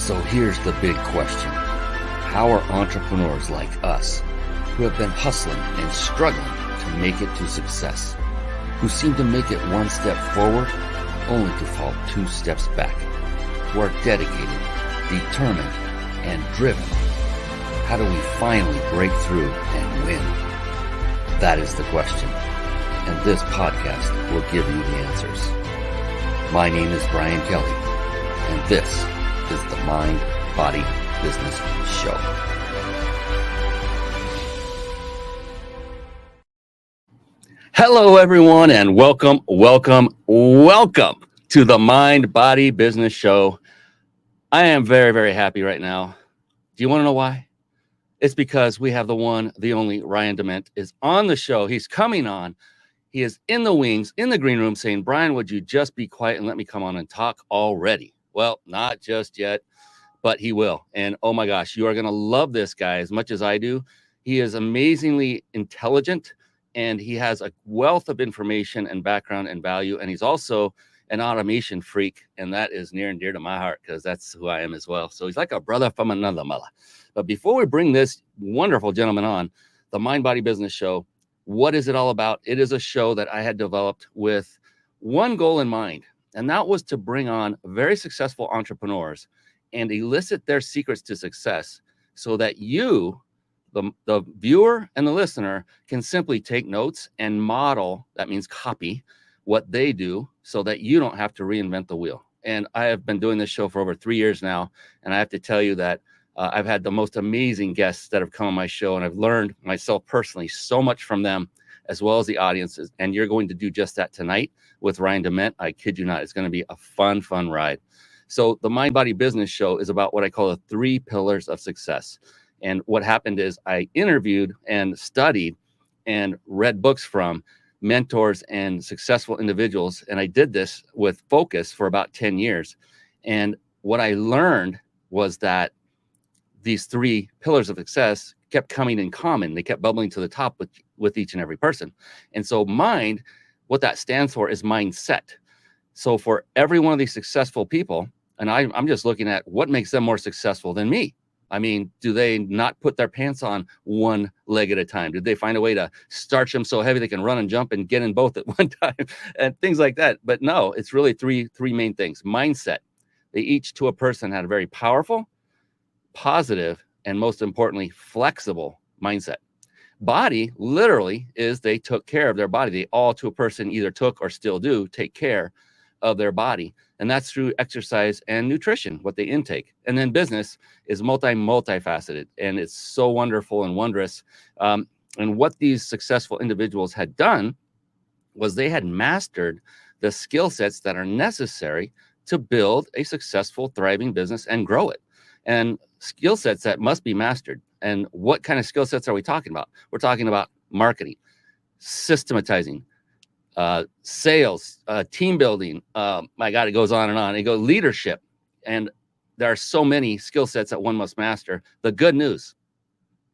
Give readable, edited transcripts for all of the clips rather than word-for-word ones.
So here's the big question. How are entrepreneurs like us, who have been hustling and struggling to make it to success, who seem to make it one step forward only to fall two steps back, who are dedicated, determined, and driven, how do we finally break through and win? That is the question, and this podcast will give you the answers. My name is Brian Kelly, and this is the Mind, Body, Business Show. Hello, everyone, and welcome to the Mind, Body, Business Show. I am very, very happy right now. Do you want to know why? It's because we have the one, the only Ryan DeMent is on the show. He's coming on. He is in the wings, in the green room, saying, Brian, would you just be quiet and let me come on and talk already? Well, not just yet, but he will. And oh my gosh, you are going to love this guy as much as I do. He is amazingly intelligent, and he has a wealth of information and background and value. And he's also an automation freak, and that is near and dear to my heart because that's who I am as well. So he's like a brother from another mother. But before we bring this wonderful gentleman on, the Mind, Body, Business Show, what is it all about? It is a show that I had developed with one goal in mind, and that was to bring on very successful entrepreneurs and elicit their secrets to success so that you, the viewer and the listener, can simply take notes and model, that means copy, what they do so that you don't have to reinvent the wheel. And I have been doing this show for over 3 years now, and I have to tell you that I've had the most amazing guests that have come on my show, and I've learned myself personally so much from them as well as the audiences. And you're going to do just that tonight with Ryan DeMent. I kid you not. It's going to be a fun ride. So the Mind, Body, Business Show is about what I call the 3 pillars of success. And what happened is I interviewed and studied and read books from mentors and successful individuals. And I did this with focus for about 10 years. And what I learned was that these 3 pillars of success kept coming in common. They kept bubbling to the top with each and every person. And so mind, what that stands for is mindset. So for every one of these successful people, and I'm just looking at what makes them more successful than me. I mean, do they not put their pants on one leg at a time? Did they find a way to starch them so heavy they can run and jump and get in both at one time and things like that? But no, it's really three main things. Mindset. They each, to a person, had a very powerful, positive, and most importantly, flexible mindset. Body literally is they took care of their body. They all, to a person, either took or still do take care of their body. And that's through exercise and nutrition, what they intake. And then business is multifaceted. And it's so wonderful and wondrous. And what these successful individuals had done was they had mastered the skill sets that are necessary to build a successful, thriving business and grow it. And skill sets that must be mastered. And what kind of skill sets are we talking about? We're talking about marketing, systematizing, sales, team building. My God, it goes on and on. It goes leadership. And there are so many skill sets that one must master. The good news,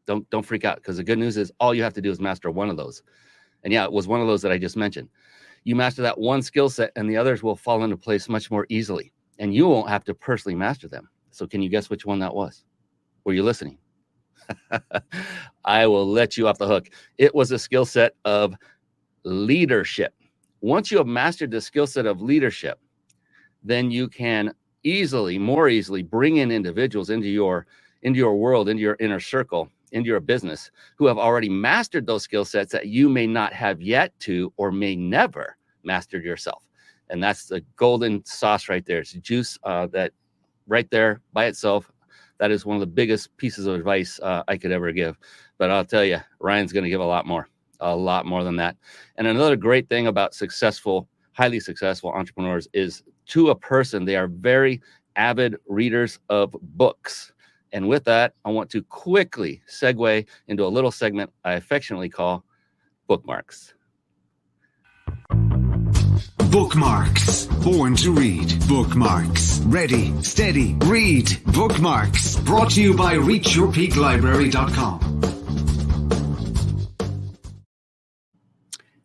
don't freak out, because the good news is all you have to do is master one of those. And yeah, it was one of those that I just mentioned. You master that one skill set and the others will fall into place much more easily. And you won't have to personally master them. So can you guess which one that was? Were you listening? I will let you off the hook. It was a skill set of leadership. Once you have mastered the skill set of leadership, then you can more easily bring in individuals into your world, into your inner circle, into your business, who have already mastered those skill sets that you may not have yet to or may never mastered yourself. And that's the golden sauce right there. It's juice that right there by itself. That is one of the biggest pieces of advice I could ever give. But I'll tell you, Ryan's going to give a lot more than that. And another great thing about highly successful entrepreneurs is, to a person, they are very avid readers of books. And with that, I want to quickly segue into a little segment I affectionately call bookmarks. Bookmarks. Born to read. Bookmarks. Ready, steady, read. Bookmarks. Brought to you by reachyourpeaklibrary.com.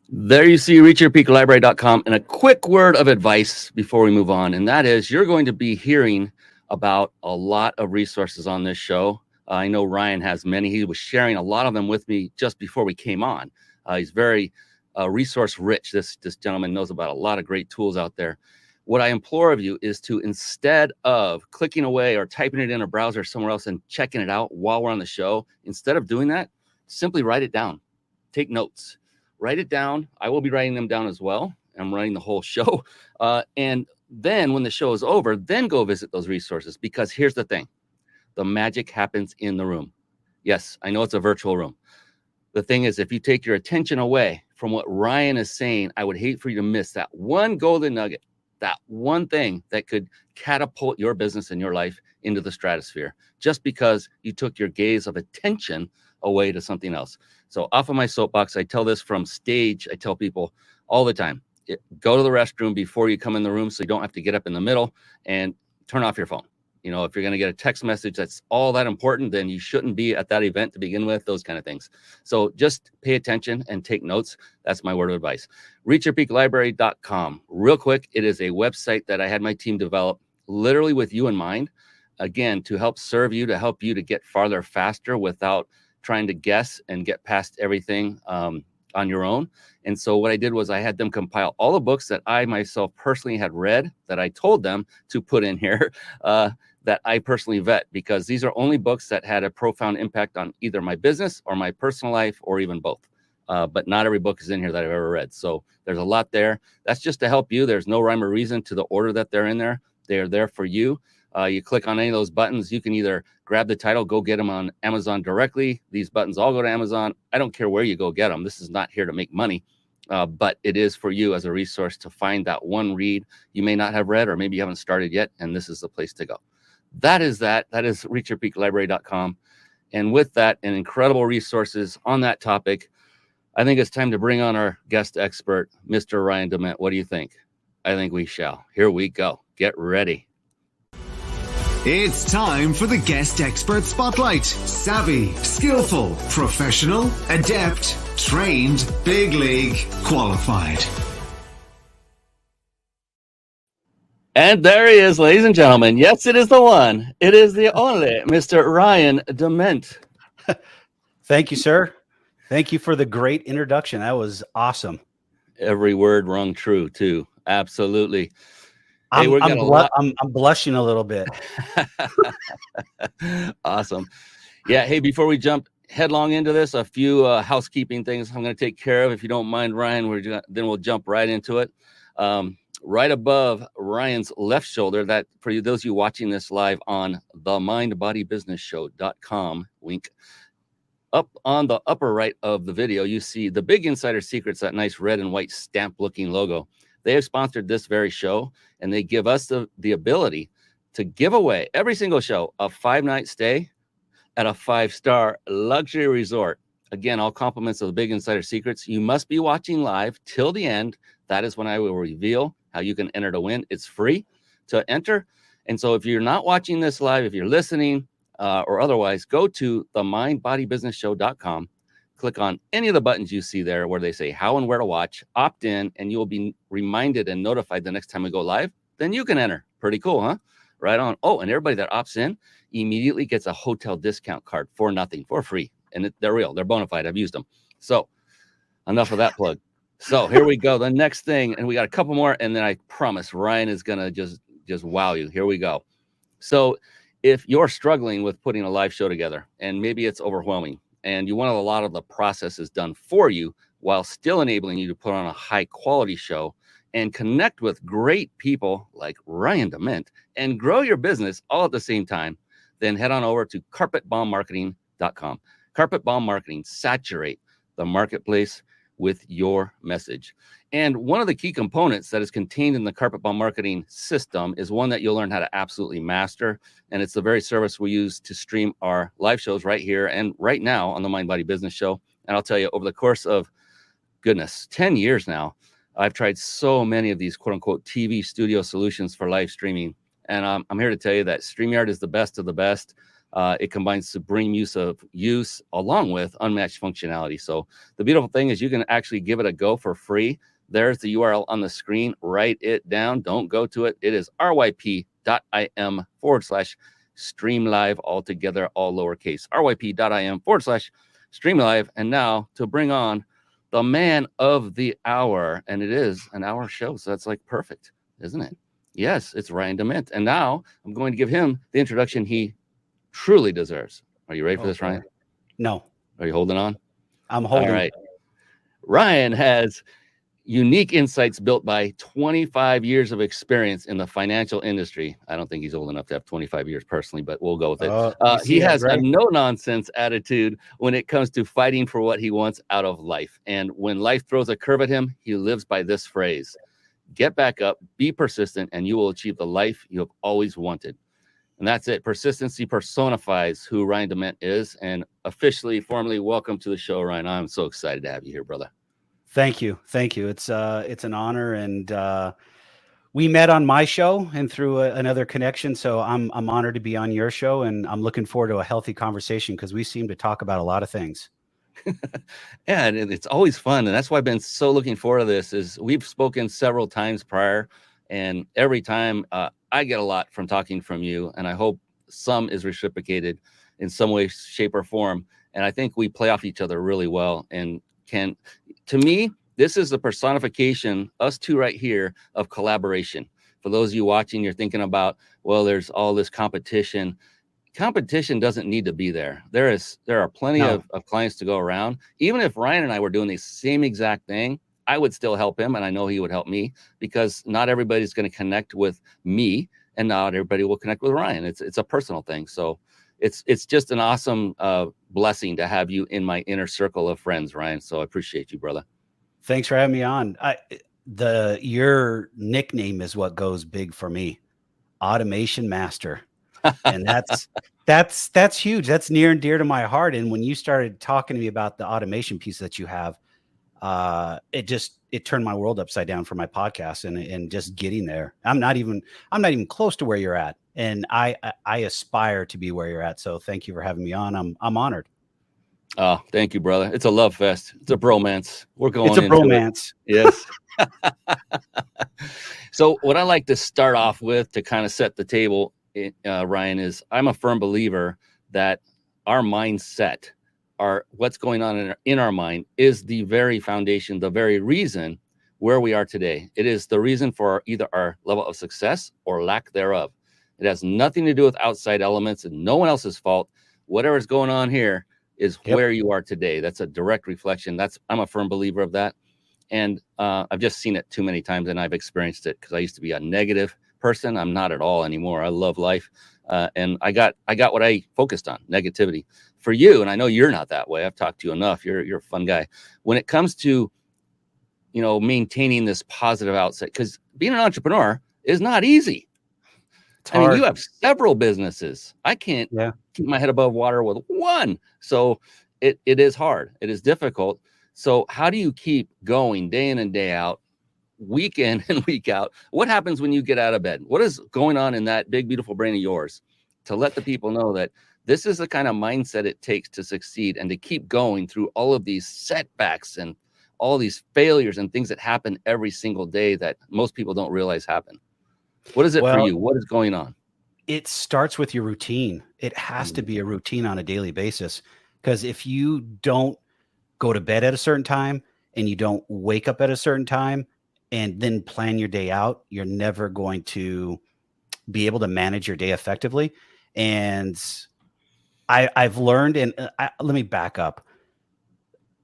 There you see reachyourpeaklibrary.com. And a quick word of advice before we move on, and that is you're going to be hearing about a lot of resources on this show. I know Ryan has many. He was sharing a lot of them with me just before we came on. He's very resource rich. This gentleman knows about a lot of great tools out there. What I implore of you is to, instead of clicking away or typing it in a browser somewhere else and checking it out while we're on the show, instead of doing that, simply write it down. Take notes. Write it down. I will be writing them down as well. I'm running the whole show. And then when the show is over, then go visit those resources, because here's the thing. The magic happens in the room. Yes, I know it's a virtual room. The thing is, if you take your attention away from what Ryan is saying, I would hate for you to miss that one golden nugget, that one thing that could catapult your business and your life into the stratosphere, just because you took your gaze of attention away to something else. So off of my soapbox, I tell this from stage. I tell people all the time, go to the restroom before you come in the room, so you don't have to get up in the middle, and turn off your phone. You know, if you're going to get a text message that's all that important, then you shouldn't be at that event to begin with, those kind of things. So just pay attention and take notes. That's my word of advice. ReachYourPeakLibrary.com. Real quick, it is a website that I had my team develop literally with you in mind, again, to help serve you, to help you to get farther faster without trying to guess and get past everything on your own. And so what I did was I had them compile all the books that I myself personally had read that I told them to put in here, that I personally vet, because these are only books that had a profound impact on either my business or my personal life, or even both. But not every book is in here that I've ever read. So there's a lot there. That's just to help you. There's no rhyme or reason to the order that they're in there. They are there for you. You click on any of those buttons. You can either grab the title, go get them on Amazon directly. These buttons all go to Amazon. I don't care where you go get them. This is not here to make money, but it is for you as a resource to find that one read you may not have read, or maybe you haven't started yet, and this is the place to go. That is ReachYourPeakLibrary.com. And with that and incredible resources on that topic, I think it's time to bring on our guest expert, Mr. Ryan DeMent. What do you think? I think we shall. Here we go. Get ready. It's time for the Guest Expert Spotlight. Savvy, skillful, professional, adept, trained, big league, qualified. And there he is, ladies and gentlemen. Yes, it is the one. It is the only Mr. Ryan DeMent. Thank you, sir. Thank you for the great introduction. That was awesome. Every word rung true, too. Absolutely. I'm blushing a little bit. Awesome. Yeah. Hey, before we jump headlong into this, a few housekeeping things I'm going to take care of. If you don't mind, Ryan, then we'll jump right into it. Right above Ryan's left shoulder, that for you, those of you watching this live on themindbodybusinessshow.com, wink, up on the upper right of the video, you see the Big Insider Secrets, that nice red and white stamp looking logo. They have sponsored this very show, and they give us the ability to give away every single show a 5-night stay at a 5-star luxury resort. Again, all compliments of the Big Insider Secrets. You must be watching live till the end. That is when I will reveal how you can enter to win. It's free to enter. And so if you're not watching this live, if you're listening or otherwise, go to themindbodybusinessshow.com. Click on any of the buttons you see there where they say how and where to watch, opt in, and you will be reminded and notified the next time we go live. Then you can enter. Pretty cool, huh? Right on. Oh, and everybody that opts in immediately gets a hotel discount card for nothing, for free. And they're real. They're bona fide. I've used them. So enough of that plug. So here we go. The next thing, and we got a couple more, and then I promise Ryan is going to just wow you. Here we go. So if you're struggling with putting a live show together, and maybe it's overwhelming, and you want a lot of the processes done for you while still enabling you to put on a high quality show and connect with great people like Ryan DeMent and grow your business all at the same time, then head on over to carpetbombmarketing.com. Carpet Bomb Marketing, saturate the marketplace with your message. And one of the key components that is contained in the Carpet Bomb Marketing system is one that you'll learn how to absolutely master. And it's the very service we use to stream our live shows right here and right now on the Mind Body Business Show. And I'll tell you, over the course of, 10 years now, I've tried so many of these quote unquote TV studio solutions for live streaming. And I'm here to tell you that StreamYard is the best of the best. It combines supreme use along with unmatched functionality. So the beautiful thing is you can actually give it a go for free. There's the URL on the screen. Write it down. Don't go to it. It is ryp.com/DeMent. ryp.im/streamlive, all together, all lowercase, ryp.im/streamlive. And now to bring on the man of the hour, and it is an hour show, so that's like perfect, isn't it? Yes, it's Ryan DeMent. And now I'm going to give him the introduction he truly deserves. Are you ready for this, Ryan? No. Are you holding on? I'm holding. All right. Ryan has unique insights built by 25 years of experience in the financial industry. I don't think he's old enough to have 25 years personally, but we'll go with it. He has a no-nonsense attitude when it comes to fighting for what he wants out of life. And when life throws a curve at him, he lives by this phrase: get back up, be persistent, and you will achieve the life you have always wanted. And that's it. Persistency personifies who Ryan DeMent is. And officially, formally, welcome to the show, Ryan. I'm so excited to have you here, brother. Thank you. Thank you. It's an honor. And we met on my show and through another connection. So I'm honored to be on your show, and I'm looking forward to a healthy conversation because we seem to talk about a lot of things. Yeah, and it's always fun. And that's why I've been so looking forward to this. Is we've spoken several times prior, and every time I get a lot from talking from you, and I hope some is reciprocated in some way, shape, or form. And I think we play off each other really well. And to me, this is the personification, us two right here, of collaboration. For those of you watching, you're thinking about, well, there's all this competition. Competition doesn't need to be there. There are plenty of clients to go around. Even if Ryan and I were doing the same exact thing, I would still help him, and I know he would help me, because not everybody's going to connect with me, and not everybody will connect with Ryan. It's a personal thing. So it's just an awesome blessing to have you in my inner circle of friends, Ryan. So I appreciate you, brother. Thanks for having me on. Your nickname is what goes big for me, Automation Master. And that's huge. That's near and dear to my heart. And when you started talking to me about the automation piece that you have, it turned my world upside down for my podcast and just getting there. I'm not even close to where you're at. And I aspire to be where you're at. So thank you for having me on. I'm honored. Oh, thank you, brother. It's a love fest. It's a bromance. We're going into it. It's a bromance. Yes. So what I like to start off with to kind of set the table, Ryan, is I'm a firm believer that our mindset, what's going on in our mind, is the very foundation, the very reason where we are today. It is the reason for either our level of success or lack thereof. It has nothing to do with outside elements and no one else's fault. Whatever's going on here is where you are today. That's a direct reflection. I'm a firm believer of that. And I've just seen it too many times, and I've experienced it because I used to be a negative person. I'm not at all anymore. I love life. And I got what I focused on, negativity. For you, and I know you're not that way. I've talked to you enough. You're a fun guy. When it comes to, maintaining this positive outset, because being an entrepreneur is not easy. I mean, you have several businesses. I can't keep my head above water with one. So it is hard. It is difficult. So how do you keep going day in and day out, week in and week out? What happens when you get out of bed? What is going on in that big, beautiful brain of yours to let the people know that this is the kind of mindset it takes to succeed and to keep going through all of these setbacks and all these failures and things that happen every single day that most people don't realize happen? What is it for you? What is going on? It starts with your routine. It has to be a routine on a daily basis, because if you don't go to bed at a certain time and you don't wake up at a certain time and then plan your day out, you're never going to be able to manage your day effectively. And I've learned, and let me back up.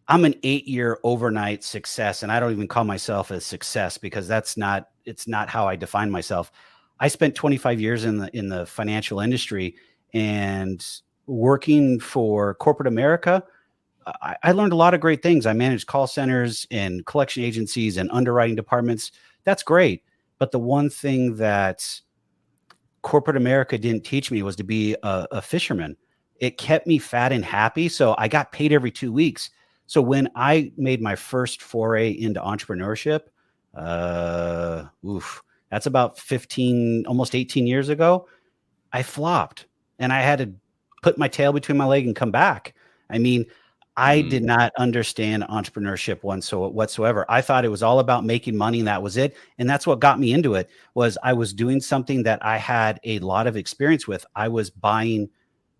I'm an 8-year overnight success, and I don't even call myself a success because it's not how I define myself. I spent 25 years in the financial industry and working for corporate America. I learned a lot of great things. I managed call centers and collection agencies and underwriting departments. That's great. But the one thing that corporate America didn't teach me was to be a fisherman. It kept me fat and happy. So I got paid every 2 weeks. So when I made my first foray into entrepreneurship, that's about 15, almost 18 years ago, I flopped and I had to put my tail between my leg and come back. I mean, I did not understand entrepreneurship whatsoever. I thought it was all about making money and that was it. And that's what got me into it. Was I was doing something that I had a lot of experience with. I was buying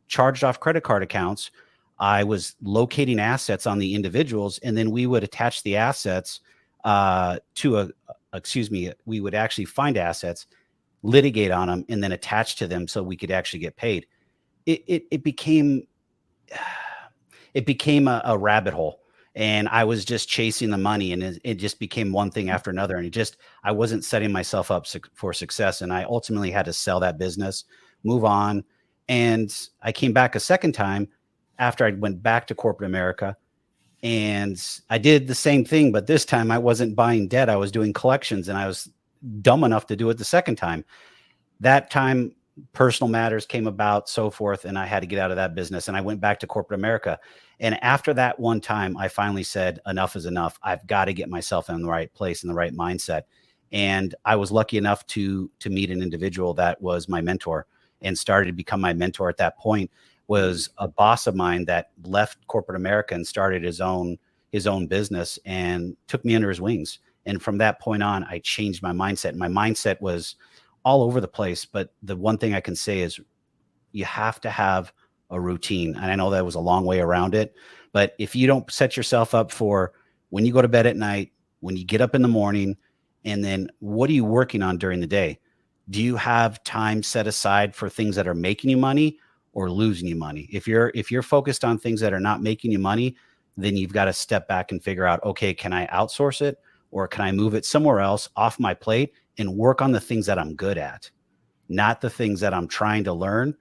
charged off credit card accounts. I was locating assets on the individuals, and then we would attach the assets we would actually find assets, litigate on them, and then attach to them so we could actually get paid. It became a rabbit hole, and I was just chasing the money, and it just became one thing after another. And I wasn't setting myself up for success. And I ultimately had to sell that business, move on. And I came back a second time after I went back to corporate America, and I did the same thing, but this time I wasn't buying debt. I was doing collections, and I was dumb enough to do it the second time. That time, personal matters came about, so forth, and I had to get out of that business, and I went back to corporate America. And after that one time, I finally said, enough is enough. I've got to get myself in the right place, in the right mindset. And I was lucky enough to meet an individual that was my mentor and started to become my mentor at that point. Was a boss of mine that left corporate America and started his own business and took me under his wings. And from that point on, I changed my mindset. My mindset was all over the place. But the one thing I can say is you have to have a routine. And I know that was a long way around it, but if you don't set yourself up for when you go to bed at night, when you get up in the morning, and then what are you working on during the day? Do you have time set aside for things that are making you money or losing you money? If you're focused on things that are not making you money, then you've got to step back and figure out, okay, can I outsource it, or can I move it somewhere else off my plate and work on the things that I'm good at, not the things that I'm trying to learn?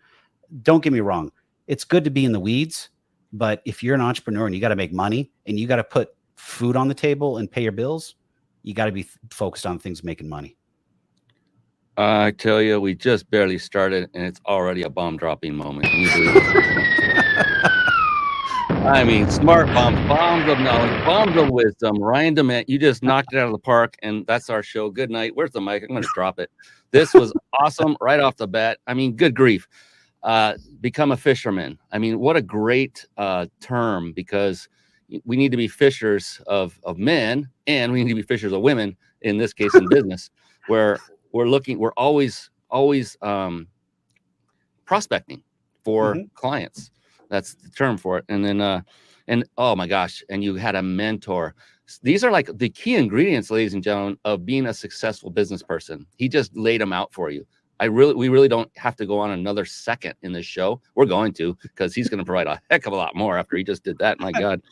Don't get me wrong. It's good to be in the weeds, but if you're an entrepreneur and you got to make money and you got to put food on the table and pay your bills, you got to be focused on things making money. I tell you, we just barely started and it's already a bomb dropping moment. I mean, smart bombs of knowledge, bombs of wisdom. Ryan DeMent, you just knocked it out of the park, and that's our show. Good night. Where's the mic? I'm going to drop it. This was awesome right off the bat. I mean, good grief. Become a fisherman. I mean, what a great term, because we need to be fishers of men, and we need to be fishers of women, in this case, in business, where we're always prospecting for clients. That's the term for it. And then, and oh my gosh, and you had a mentor. These are like the key ingredients, ladies and gentlemen, of being a successful business person. He just laid them out for you. We really don't have to go on another second in this show. We're going to, because he's going to provide a heck of a lot more after he just did that. My God.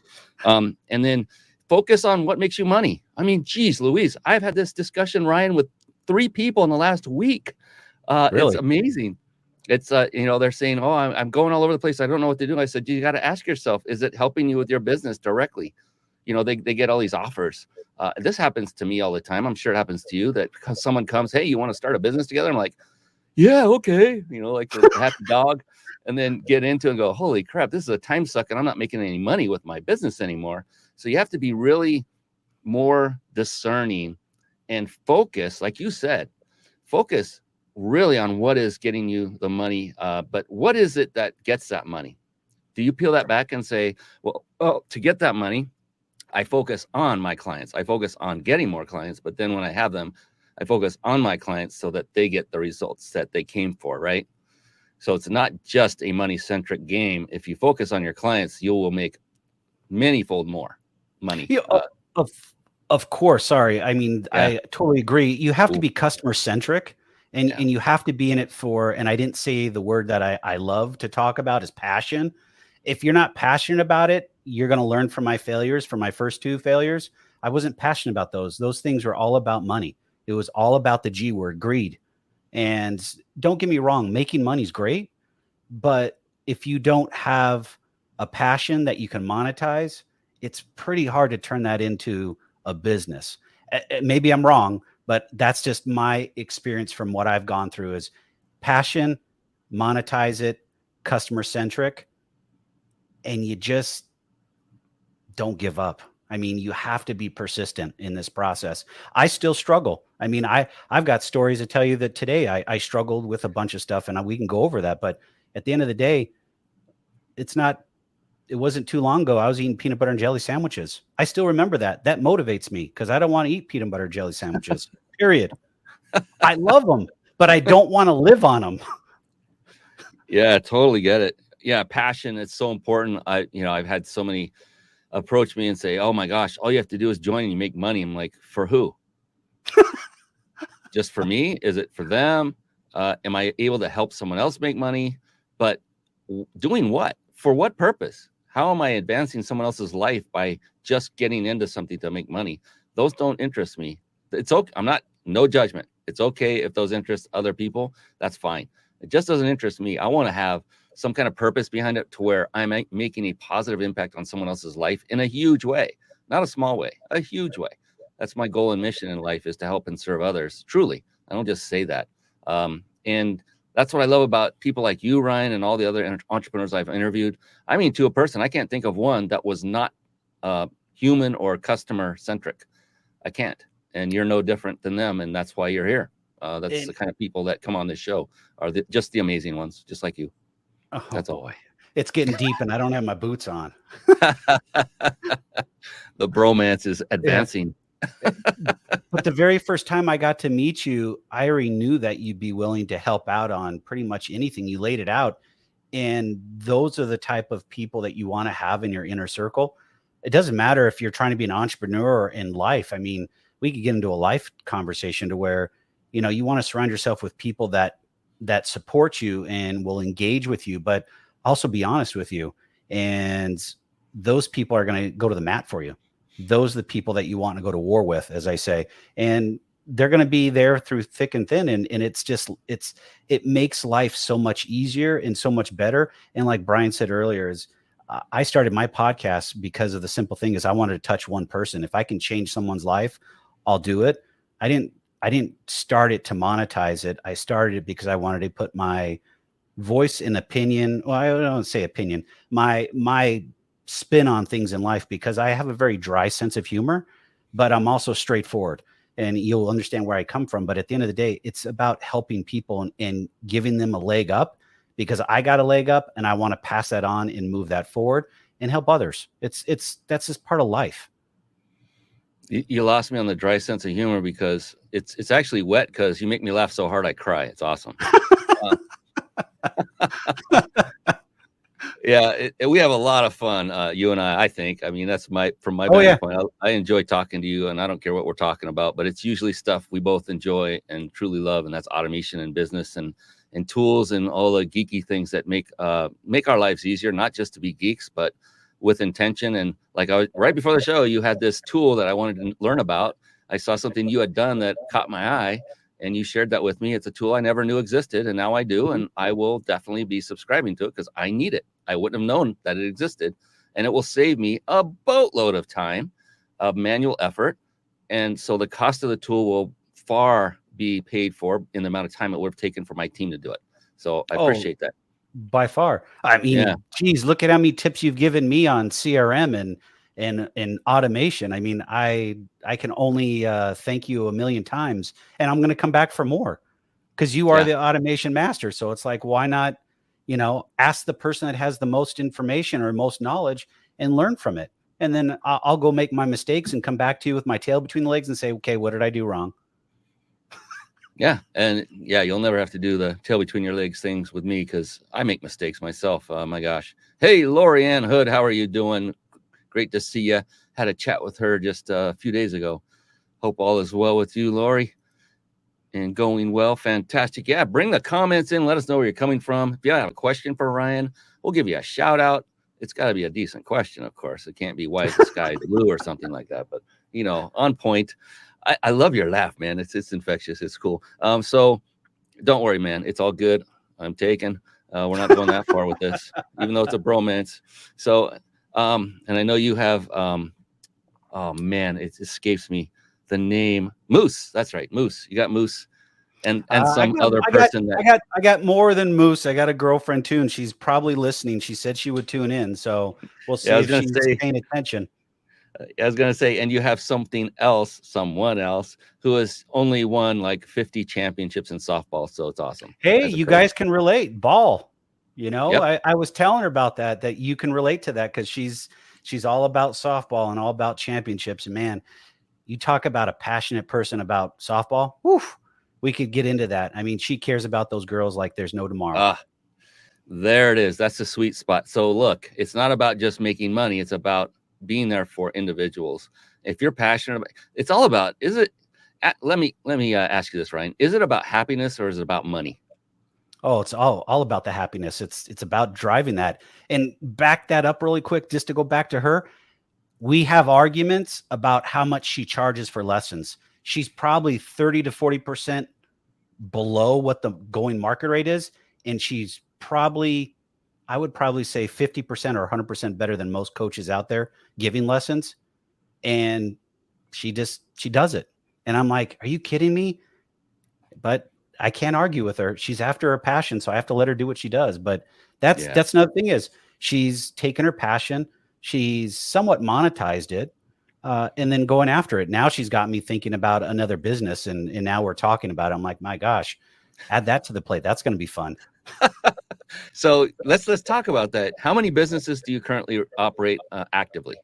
And then focus on what makes you money. I mean, geez, Louise, I've had this discussion, Ryan, with 3 people in the last week. Really? It's amazing. It's, they're saying, oh, I'm going all over the place. I don't know what to do. I said, you got to ask yourself, is it helping you with your business directly? They get all these offers. This happens to me all the time. I'm sure it happens to you, that someone comes, hey, you want to start a business together? I'm like, yeah, okay. Like the happy dog, and then get into it and go, holy crap, this is a time suck and I'm not making any money with my business anymore. So you have to be really more discerning and focus, like you said, focus really on what is getting you the money. But what is it that gets that money? Do you peel that back and say, well, to get that money, I focus on my clients. I focus on getting more clients. But then when I have them, I focus on my clients so that they get the results that they came for, right? So it's not just a money-centric game. If you focus on your clients, you will make many-fold more money. Of course. Sorry. I mean, yeah. I totally agree. You have to be customer-centric, and you have to be in it for, and I didn't say the word that I love to talk about is passion. If you're not passionate about it, you're going to learn from my failures, from my first 2 failures. I wasn't passionate about those. Those things were all about money. It was all about the G word, greed. And don't get me wrong, making money is great. But if you don't have a passion that you can monetize, it's pretty hard to turn that into a business. Maybe I'm wrong, but that's just my experience from what I've gone through is passion, monetize it, customer centric, and you just don't give up. I mean, you have to be persistent in this process. I still struggle. I mean, I've got stories to tell you that today I struggled with a bunch of stuff, and we can go over that. But at the end of the day, it's not it wasn't too long ago, I was eating peanut butter and jelly sandwiches. I still remember that. That motivates me because I don't want to eat peanut butter and jelly sandwiches, period. I love them, but I don't want to live on them. Yeah, totally get it. Yeah, passion, it's so important. I've had so many approach me and say, oh my gosh, all you have to do is join and you make money. I'm like, for who? Just for me? Is it for them? Am I able to help someone else make money? But doing what? For what purpose? How am I advancing someone else's life by just getting into something to make money? Those don't interest me. It's okay. No judgment. It's okay if those interest other people. That's fine. It just doesn't interest me. I want to have some kind of purpose behind it to where I'm making a positive impact on someone else's life in a huge way, not a small way, a huge way. That's my goal and mission in life, is to help and serve others. Truly. I don't just say that. And that's what I love about people like you, Ryan, and all the other entrepreneurs I've interviewed. I mean, to a person, I can't think of one that was not human or customer centric. I can't. And you're no different than them. And that's why you're here. That's the kind of people that come on this show are just the amazing ones, just like you. Oh, that's boy. It's getting deep and I don't have my boots on. The bromance is advancing. Yeah. But the very first time I got to meet you, I already knew that you'd be willing to help out on pretty much anything. You laid it out. And those are the type of people that you want to have in your inner circle. It doesn't matter if you're trying to be an entrepreneur in life. I mean, we could get into a life conversation to where, you want to surround yourself with people that support you and will engage with you, but also be honest with you. And those people are going to go to the mat for you. Those are the people that you want to go to war with, as I say, and they're going to be there through thick and thin. And it makes life so much easier and so much better. And like Brian said earlier, I started my podcast because of the simple thing is I wanted to touch one person. If I can change someone's life, I'll do it. I didn't start it to monetize it. I started it because I wanted to put my voice and opinion. Well, I don't say opinion, my spin on things in life, because I have a very dry sense of humor, but I'm also straightforward and you'll understand where I come from. But at the end of the day, it's about helping people and giving them a leg up, because I got a leg up and I want to pass that on and move that forward and help others. That's just part of life. You lost me on the dry sense of humor, because it's actually wet, because you make me laugh so hard I cry. It's awesome. Yeah, we have a lot of fun, you and I think. I mean, that's from my vantage point. I enjoy talking to you, and I don't care what we're talking about, but it's usually stuff we both enjoy and truly love, and that's automation and business and tools and all the geeky things that make our lives easier, not just to be geeks, but with intention. And like right before the show, you had this tool that I wanted to learn about. I saw something you had done that caught my eye, and you shared that with me. It's a tool I never knew existed, and now I do, and I will definitely be subscribing to it because I need it. I wouldn't have known that it existed, and it will save me a boatload of time, of manual effort, and so the cost of the tool will far be paid for in the amount of time it would have taken for my team to do it. So I appreciate that. By far. I mean, geez, look at how many tips you've given me on CRM and automation. I mean, I can only thank you a million times, and I'm going to come back for more, because you are the automation master. So it's like, why not, ask the person that has the most information or most knowledge and learn from it. And then I'll go make my mistakes and come back to you with my tail between the legs and say, okay, what did I do wrong? Yeah. And you'll never have to do the tail between your legs things with me, because I make mistakes myself. My gosh. Hey, Lori Ann Hood, how are you doing? Great to see you. Had a chat with her just a few days ago. Hope all is well with you, Lori, and going well. Fantastic. Yeah, bring the comments in. Let us know where you're coming from. If you have a question for Ryan, we'll give you a shout out. It's got to be a decent question, of course. It can't be why is the sky blue or something like that, but on point. I love your laugh, man. It's infectious. It's cool. So don't worry, man. It's all good. I'm taken. We're not going that far with this, even though it's a bromance. So, and I know you have, oh man, it escapes me the name, Moose. That's right, Moose. You got Moose, and some other person. I got more than Moose. I got a girlfriend too, and she's probably listening. She said she would tune in, so we'll see if she's paying attention. I was going to say, and you have someone else who has only won like 50 championships in softball. So it's awesome. Hey, you guys can relate. Ball. You know, Yep. I was telling her about that you can relate to that because she's all about softball and all about championships. And man, you talk about a passionate person about softball. Whew, we could get into that. I mean, she cares about those girls like there's no tomorrow. Ah, there it is. That's the sweet spot. So look, it's not about just making money. It's about being there for individuals. If you're passionate about, it's all about, is it, let me ask you this, Ryan. Is it about happiness or is it about money? Oh, it's all about the happiness. It's about driving that. And back that up really quick, just to go back to her. We have arguments about how much she charges for lessons. She's probably 30 to 40% below what the going market rate is. And she's probably, I would probably say 50% or 100% better than most coaches out there giving lessons. And she does it. And I'm like, are you kidding me? But I can't argue with her. She's after her passion, so I have to let her do what she does. But that's another thing is she's taken her passion, she's somewhat monetized it, and then going after it. Now she's got me thinking about another business, and now we're talking about it. I'm like, my gosh, add that to the plate. That's going to be fun. So let's talk about that. How many businesses do you currently operate actively?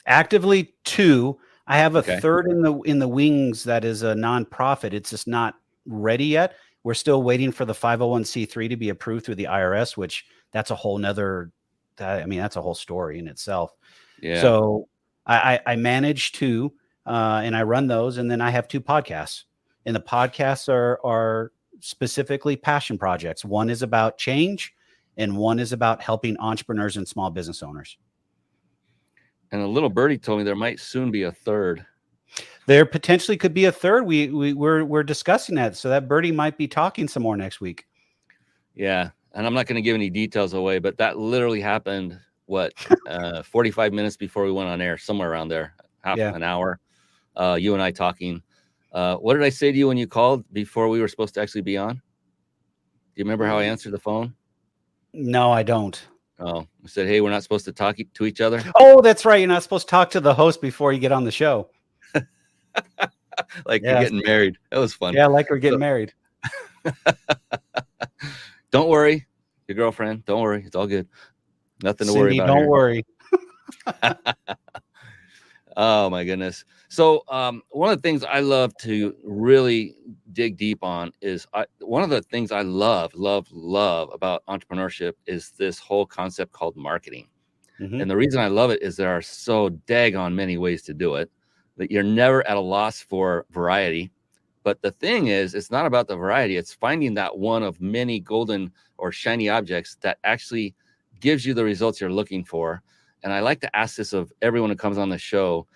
Actively 2. I have a Okay. third in the wings that is a nonprofit. It's just not ready yet. We're still waiting for the 501c3 to be approved through the IRS, which that's a whole nother, that's a whole story in itself. Yeah. So I manage 2 and I run those. And then I have 2 podcasts, and the podcasts are specifically passion projects. One is about change and one is about helping entrepreneurs and small business owners. And a little birdie told me there might soon be a third. There potentially could be a third. We're discussing that. So that birdie might be talking some more next week. Yeah. And I'm not going to give any details away, but that literally happened, 45 minutes before we went on air, somewhere around there, half an hour. You and I talking. What did I say to you when you called before we were supposed to actually be on? Do you remember how I answered the phone? No, I don't. Oh, I said, hey, we're not supposed to talk to each other. Oh, that's right. You're not supposed to talk to the host before you get on the show. Like you're getting married. That was fun. Yeah, like we're getting married. Don't worry. Your girlfriend. Don't worry. It's all good. Nothing to worry about. Don't worry. Oh my goodness. So one of the things I love to really dig deep on is one of the things I love about entrepreneurship is this whole concept called marketing. Mm-hmm. And the reason I love it is there are so daggone many ways to do it that you're never at a loss for variety. But the thing is, it's not about the variety. It's finding that one of many golden or shiny objects that actually gives you the results you're looking for. And I like to ask this of everyone who comes on the show,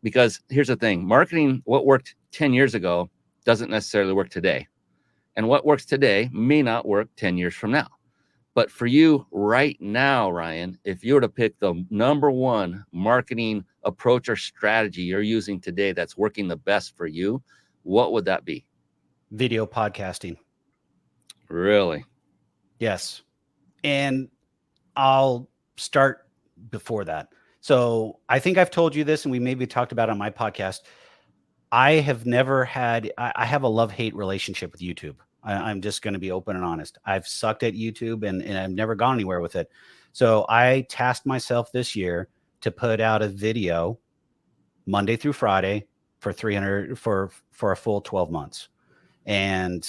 because here's the thing. Marketing, what worked 10 years ago doesn't necessarily work today. And what works today may not work 10 years from now. But for you right now, Ryan, if you were to pick the number one marketing approach or strategy you're using today that's working the best for you, what would that be? Video podcasting. Really? Yes. And I'll start before that. So I think I've told you this, and we maybe talked about it on my podcast. I have never had, I have a love-hate relationship with YouTube. I'm just going to be open and honest. I've sucked at YouTube and I've never gone anywhere with it. So I tasked myself this year to put out a video Monday through Friday for a full 12 months. And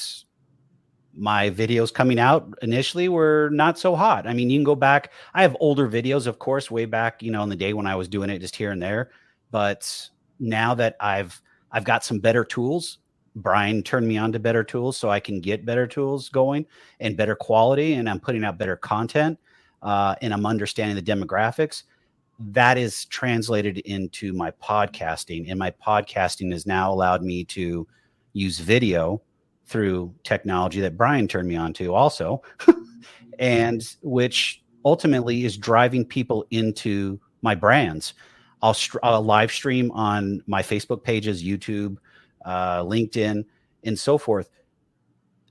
my videos coming out initially were not so hot. I mean, you can go back. I have older videos, of course, way back, in the day when I was doing it just here and there. But now that I've got some better tools, Brian turned me on to better tools so I can get better tools going and better quality, and I'm putting out better content, and I'm understanding the demographics. That is translated into my podcasting, and my podcasting has now allowed me to use video through technology that Brian turned me on to also, and which ultimately is driving people into my brands. I'll live stream on my Facebook pages, YouTube, LinkedIn, and so forth.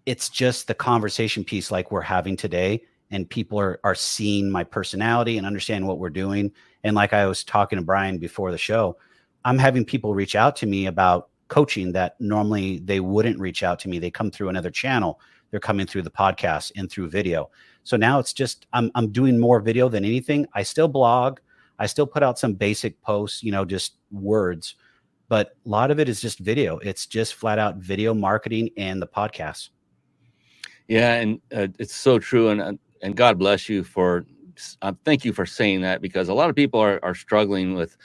It's just the conversation piece like we're having today, and people are seeing my personality and understanding what we're doing. And like I was talking to Brian before the show, I'm having people reach out to me about coaching that normally they wouldn't reach out to me. They come through another channel. They're coming through the podcast and through video. So now it's just, I'm doing more video than anything. I still blog. I still put out some basic posts, just words, but a lot of it is just video. It's just flat out video marketing and the podcast. Yeah. And it's so true. And God bless you for, thank you for saying that, because a lot of people are struggling with,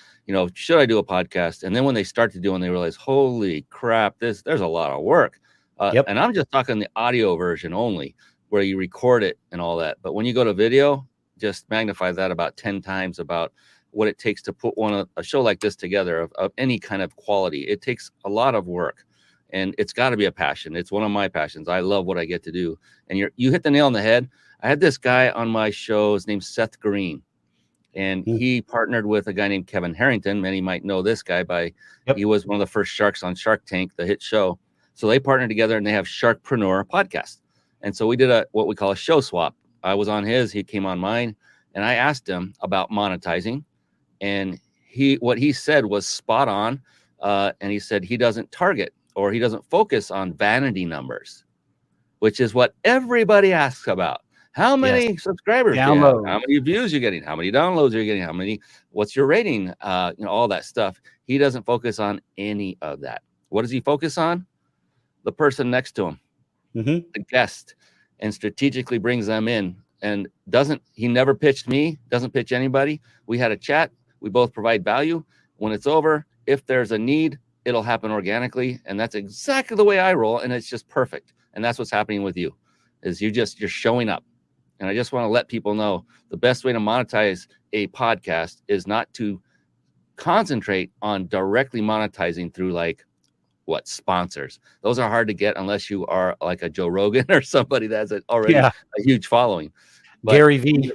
should I do a podcast? And then when they start to do it, they realize, holy crap, there's a lot of work. Yep. And I'm just talking the audio version only, where you record it and all that. But when you go to video, just magnify that about 10 times about what it takes to put a show like this together of any kind of quality. It takes a lot of work, and it's got to be a passion. It's one of my passions. I love what I get to do. And you hit the nail on the head. I had this guy on my show. His name's Seth Green, and he partnered with a guy named Kevin Harrington. Many might know this guy he was one of the first sharks on Shark Tank, the hit show. So they partnered together, and they have Sharkpreneur podcast. And so we did what we call a show swap. I was on his, he came on mine, and I asked him about monetizing. And what he said was spot on. And he said he doesn't target, or he doesn't focus on vanity numbers, which is what everybody asks about. How many subscribers, how many views you're getting, how many downloads are you getting, what's your rating, all that stuff. He doesn't focus on any of that. What does he focus on? The person next to him, the guest, and strategically brings them in. And he never pitched me, doesn't pitch anybody. We had a chat. We both provide value. When it's over, if there's a need, it'll happen organically. And that's exactly the way I roll. And it's just perfect. And that's what's happening with you, is you're showing up. And I just want to let people know the best way to monetize a podcast is not to concentrate on directly monetizing through sponsors. Those are hard to get unless you are like a Joe Rogan or somebody that's already a huge following. But Gary V.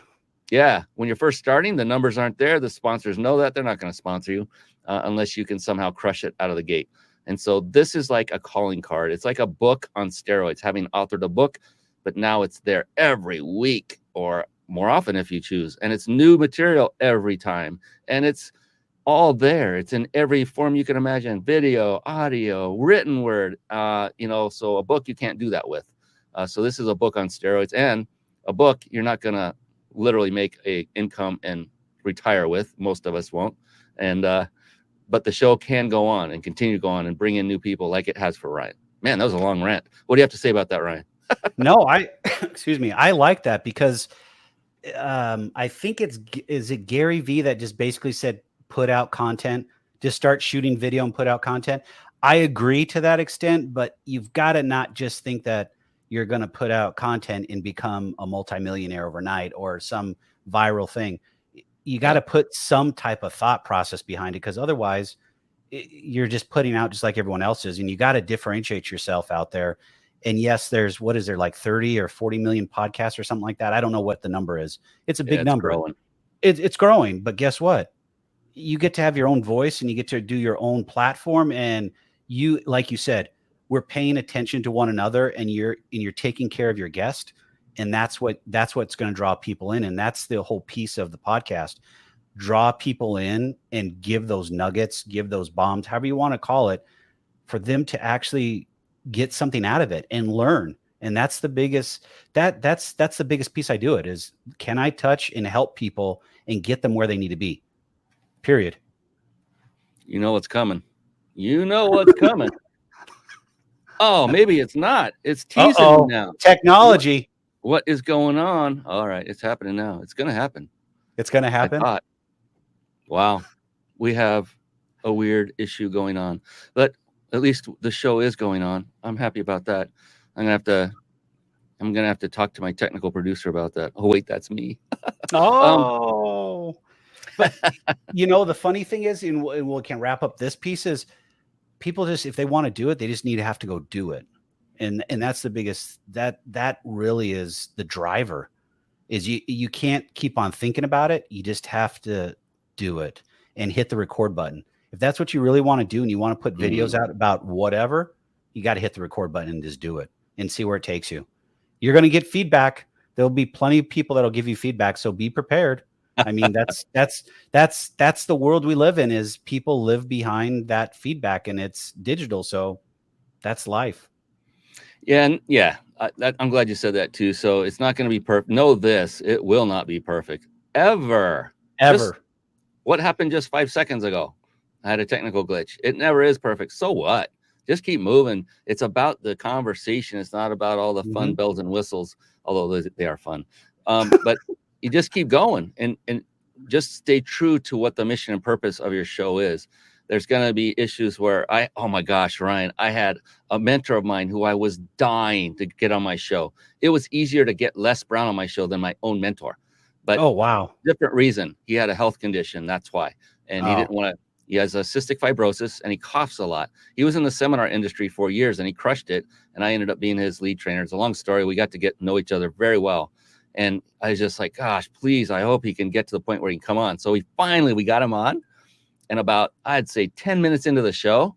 Yeah. When you're first starting, the numbers aren't there. The sponsors know that. They're not going to sponsor you unless you can somehow crush it out of the gate. And so this is like a calling card. It's like a book on steroids, having authored a book, but now it's there every week or more often if you choose. And it's new material every time. And it's all there. It's in every form you can imagine: video, audio, written word, so a book you can't do that with. So this is a book on steroids, and a book you're not going to literally make a income and retire with. Most of us won't. And, but the show can go on and continue to go on and bring in new people like it has for Ryan. Man, that was a long rant. What do you have to say about that, Ryan? No, excuse me. I like that because I think is it Gary V that just basically said, put out content, just start shooting video and put out content. I agree to that extent, but you've got to not just think that you're going to put out content and become a multimillionaire overnight or some viral thing. You got to put some type of thought process behind it, because otherwise you're just putting out just like everyone else is, and you got to differentiate yourself out there. And yes, there's, what is there, like 30 or 40 million podcasts or something like that? I don't know what the number is. It's a big number. Growing. It's growing, but guess what? You get to have your own voice and you get to do your own platform. And you, like you said, we're paying attention to one another, and you're taking care of your guest. And that's what's going to draw people in. And that's the whole piece of the podcast. Draw people in and give those nuggets, give those bombs, however you want to call it, for them to actually get something out of it and learn. And that's the biggest, that's the biggest piece I do it is, can I touch and help people and get them where they need to be? Period. You know what's coming. You know what's coming. Oh, maybe it's not. It's teasing now. Technology. What is going on? All right, it's happening now. It's going to happen. It's going to happen. Wow. We have a weird issue going on, but at least the show is going on. I'm happy about that. I'm going to have to talk to my technical producer about that. Oh, wait, that's me. But the funny thing is, and we can wrap up this piece, is people just, if they want to do it, they just need to have to go do it. And that's the biggest, that really is the driver, is you can't keep on thinking about it. You just have to do it and hit the record button. If that's what you really want to do and you want to put videos out about whatever, you got to hit the record button and just do it and see where it takes you. You're going to get feedback. There'll be plenty of people that'll give you feedback. So be prepared. I mean, that's the world we live in. Is people live behind that feedback, and it's digital, so that's life. Yeah, and yeah, I'm glad you said that too. So it's not going to be perfect. Know this: it will not be perfect ever. Just Ever. what happened just 5 seconds ago? I had a technical glitch. It never is perfect. So what? Just keep moving. It's about the conversation. It's not about all the fun Mhm. bells and whistles, although they are fun. But you just keep going and just stay true to what the mission and purpose of your show is. There's going to be issues where oh my gosh, Ryan, I had a mentor of mine who I was dying to get on my show. It was easier to get Les Brown on my show than my own mentor. But Oh, wow. different reason. He had a health condition. That's why. And he didn't Oh, want to. He has a cystic fibrosis and he coughs a lot. He was in the seminar industry for years and he crushed it. And I ended up being his lead trainer. It's a long story. We got to get to know each other very well. And I was just like, gosh, please, I hope he can get to the point where he can come on. So we got him on. And about, I'd say 10 minutes into the show,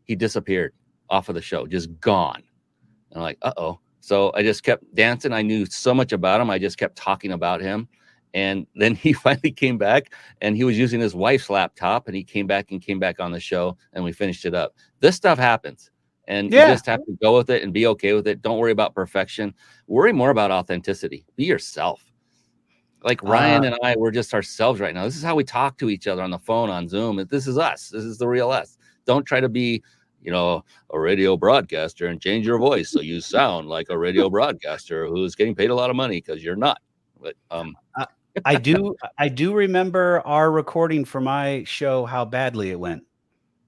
he disappeared off of the show, just gone. And I'm like, uh-oh. So I just kept dancing. I knew so much about him. I just kept talking about him. And then he finally came back and he was using his wife's laptop and he came back on the show and we finished it up. This stuff happens and you just have to go with it and be okay with it. Don't worry about perfection. Worry more about authenticity. Be yourself. Like Ryan and I, we're just ourselves right now. This is how we talk to each other on the phone, on Zoom. This is us. This is the real us. Don't try to be, a radio broadcaster and change your voice so you sound like a radio broadcaster who's getting paid a lot of money because you're not. But I do remember our recording for my show, how badly it went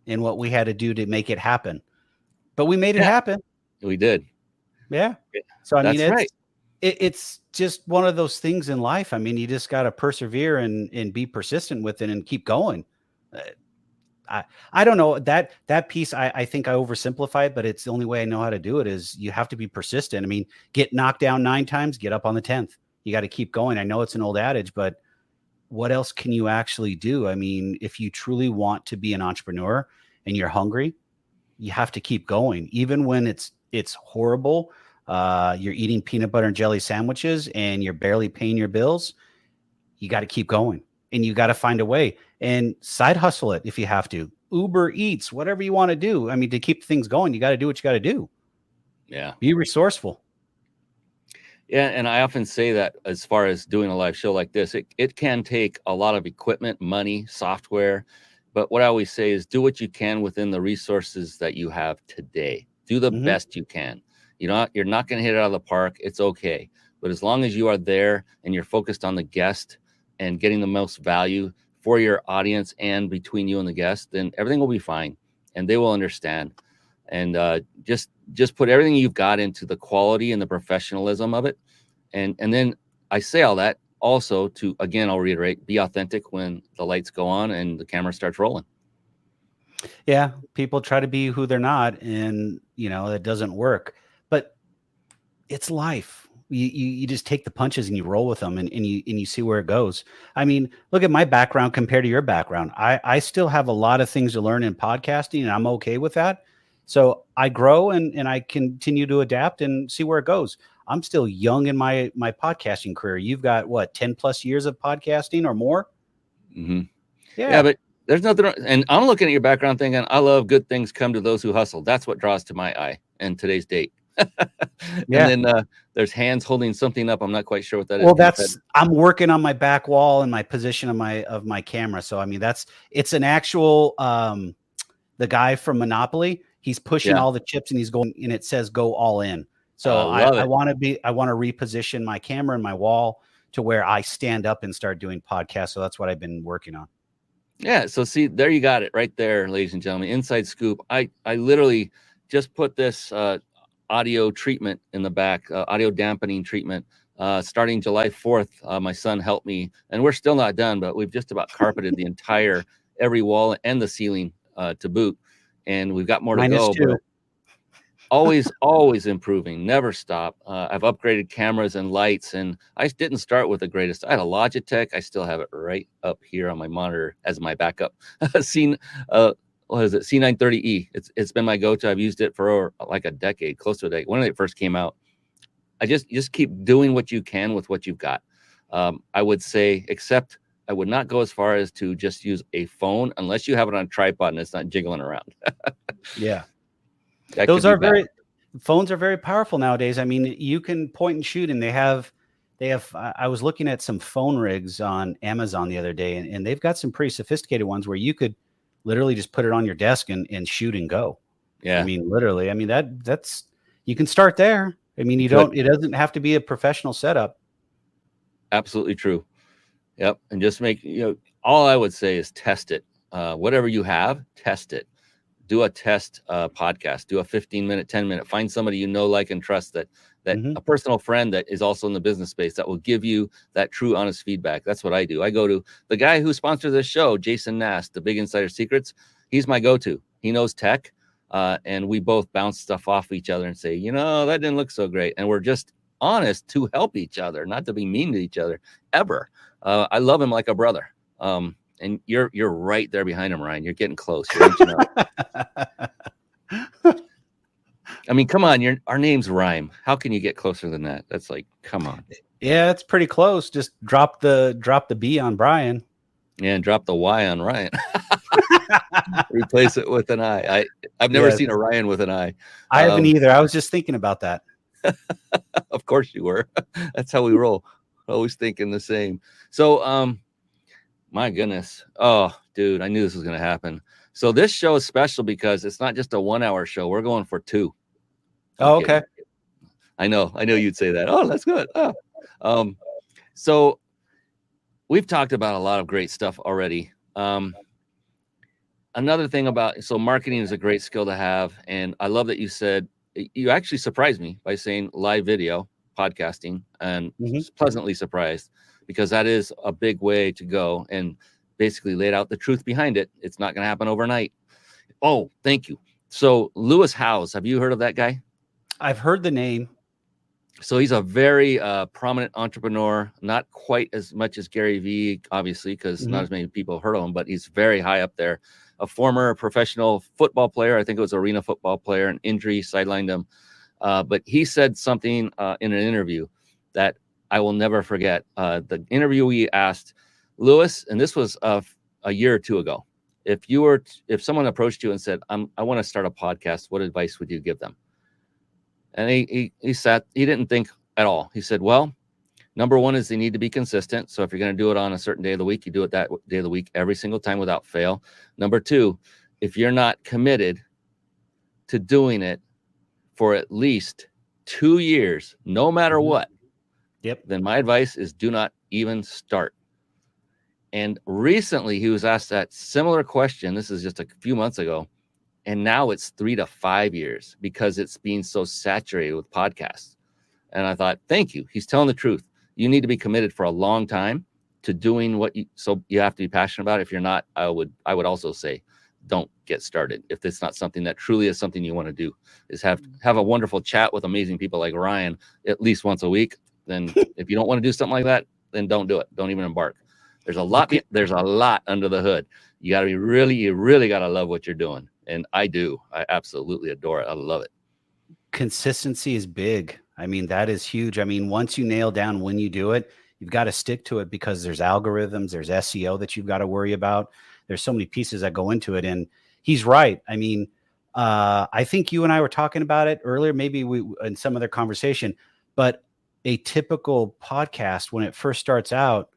and what we had to do to make it happen. But we made it happen. We did. Yeah. So, I mean, right. It's just one of those things in life. I mean, you just got to persevere and be persistent with it and keep going. I don't know that piece. I think I oversimplify it, but it's the only way I know how to do it is you have to be persistent. I mean, get knocked down 9 times, get up on the 10th. You got to keep going. I know it's an old adage, but what else can you actually do? I mean, if you truly want to be an entrepreneur and you're hungry, you have to keep going, even when it's horrible. You're eating peanut butter and jelly sandwiches and you're barely paying your bills. You got to keep going and you got to find a way and side hustle it if you have to. Uber Eats, whatever you want to do. I mean, to keep things going, you got to do what you got to do. Yeah. Be resourceful. Yeah. And I often say that as far as doing a live show like this, it can take a lot of equipment, money, software. But what I always say is do what you can within the resources that you have today. Do the best you can. You're not going to hit it out of the park. It's okay. But as long as you are there and you're focused on the guest and getting the most value for your audience and between you and the guest, then everything will be fine and they will understand. And just put everything you've got into the quality and the professionalism of it. And then I say all that also to, again, I'll reiterate, be authentic when the lights go on and the camera starts rolling. Yeah. People try to be who they're not, and it doesn't work. But it's life. You just take the punches and you roll with them and you see where it goes. I mean, look at my background compared to your background. I still have a lot of things to learn in podcasting and I'm okay with that. So I grow and I continue to adapt and see where it goes. I'm still young in my podcasting career. You've got what, 10 plus years of podcasting or more? Mm-hmm. Yeah, but there's nothing. And I'm looking at your background thinking, I love good things come to those who hustle. That's what draws to my eye in today's date. And then there's hands holding something up. I'm not quite sure what that is. Well, I'm working on my back wall and my position of my camera. So, I mean, it's an actual, the guy from Monopoly, he's pushing all the chips and he's going, and it says go all in. So I want to reposition my camera and my wall to where I stand up and start doing podcasts. So that's what I've been working on. Yeah. So see, there you got it right there, ladies and gentlemen. Inside scoop. I literally just put this audio treatment in the back, audio dampening treatment, starting July 4th. My son helped me, and we're still not done, but we've just about carpeted the entire every wall and the ceiling to boot, and we've got more to go. But always improving, never stop. I've upgraded cameras and lights, and I didn't start with the greatest. I had a Logitech. I still have it right up here on my monitor as my backup. What is it? C930E. It's been my go-to. I've used it for like a decade, close to a decade. When it first came out, I just keep doing what you can with what you've got. I would say, except I would not go as far as to just use a phone unless you have it on a tripod and it's not jiggling around. Yeah. That Those could are be bad. phones are very powerful nowadays. I mean, you can point and shoot, and they have, I was looking at some phone rigs on Amazon the other day, and they've got some pretty sophisticated ones where you could literally just put it on your desk and shoot and go. Yeah. I mean, literally, I mean, that's, you can start there. I mean, it doesn't have to be a professional setup. Absolutely true. Yep. And just make, all I would say is test it. Whatever you have, test it. Do a test podcast, do a 15-minute, 10-minute, find somebody you know, like, and trust that a personal friend that is also in the business space that will give you that true, honest feedback. That's what I do. I go to the guy who sponsors this show, Jason Nast, the Big Insider Secrets. He's my go-to. He knows tech. And we both bounce stuff off each other and say, that didn't look so great. And we're just honest to help each other, not to be mean to each other ever. I love him like a brother. And you're right there behind him, Ryan. You're getting close. You're reaching up. I mean, come on. Our names rhyme. How can you get closer than that? That's like, come on. Yeah, it's pretty close. Just drop the B on Brian. Yeah, and drop the Y on Ryan. Replace it with an I. I've never seen a Ryan with an I. I haven't either. I was just thinking about that. Of course you were. That's how we roll. Always thinking the same. So, my goodness. Oh, dude, I knew this was going to happen. So this show is special because it's not just a 1-hour show. We're going for 2. Oh, okay. I know you'd say that. Oh, that's good. Oh. So we've talked about a lot of great stuff already. Another thing so marketing is a great skill to have. And I love that you said, you actually surprised me by saying live video podcasting, and pleasantly surprised, because that is a big way to go and basically laid out the truth behind it. It's not going to happen overnight. Oh, thank you. So Lewis Howes, have you heard of that guy? I've heard the name. So he's a very prominent entrepreneur, not quite as much as Gary Vee, obviously, because not as many people have heard of him, but he's very high up there. A former professional football player, I think it was arena football player, an injury sidelined him. But he said something in an interview that I will never forget. The interviewee asked Lewis, and this was a year or two ago, if someone approached you and said, I want to start a podcast, what advice would you give them? And he didn't think at all. He said, well, number one is they need to be consistent. So if you're going to do it on a certain day of the week, you do it that day of the week every single time without fail. Number two, if you're not committed to doing it for at least 2 years, no matter what, then my advice is do not even start. And recently he was asked that similar question. This is just a few months ago. And now it's 3 to 5 years because it's being so saturated with podcasts. And I thought, thank you. He's telling the truth. You need to be committed for a long time to doing so you have to be passionate about it. If you're not, I would also say, don't get started. If it's not something that truly is something you want to do, is have a wonderful chat with amazing people like Ryan at least once a week. Then if you don't want to do something like that, then don't do it. Don't even embark. There's a lot under the hood. You really got to love what you're doing. And I do. I absolutely adore it. I love it. Consistency is big. I mean, that is huge. I mean, once you nail down when you do it, you've got to stick to it, because there's algorithms, there's SEO that you've got to worry about. There's so many pieces that go into it. And he's right. I mean, I think you and I were talking about it earlier, maybe in some other conversation, but a typical podcast, when it first starts out,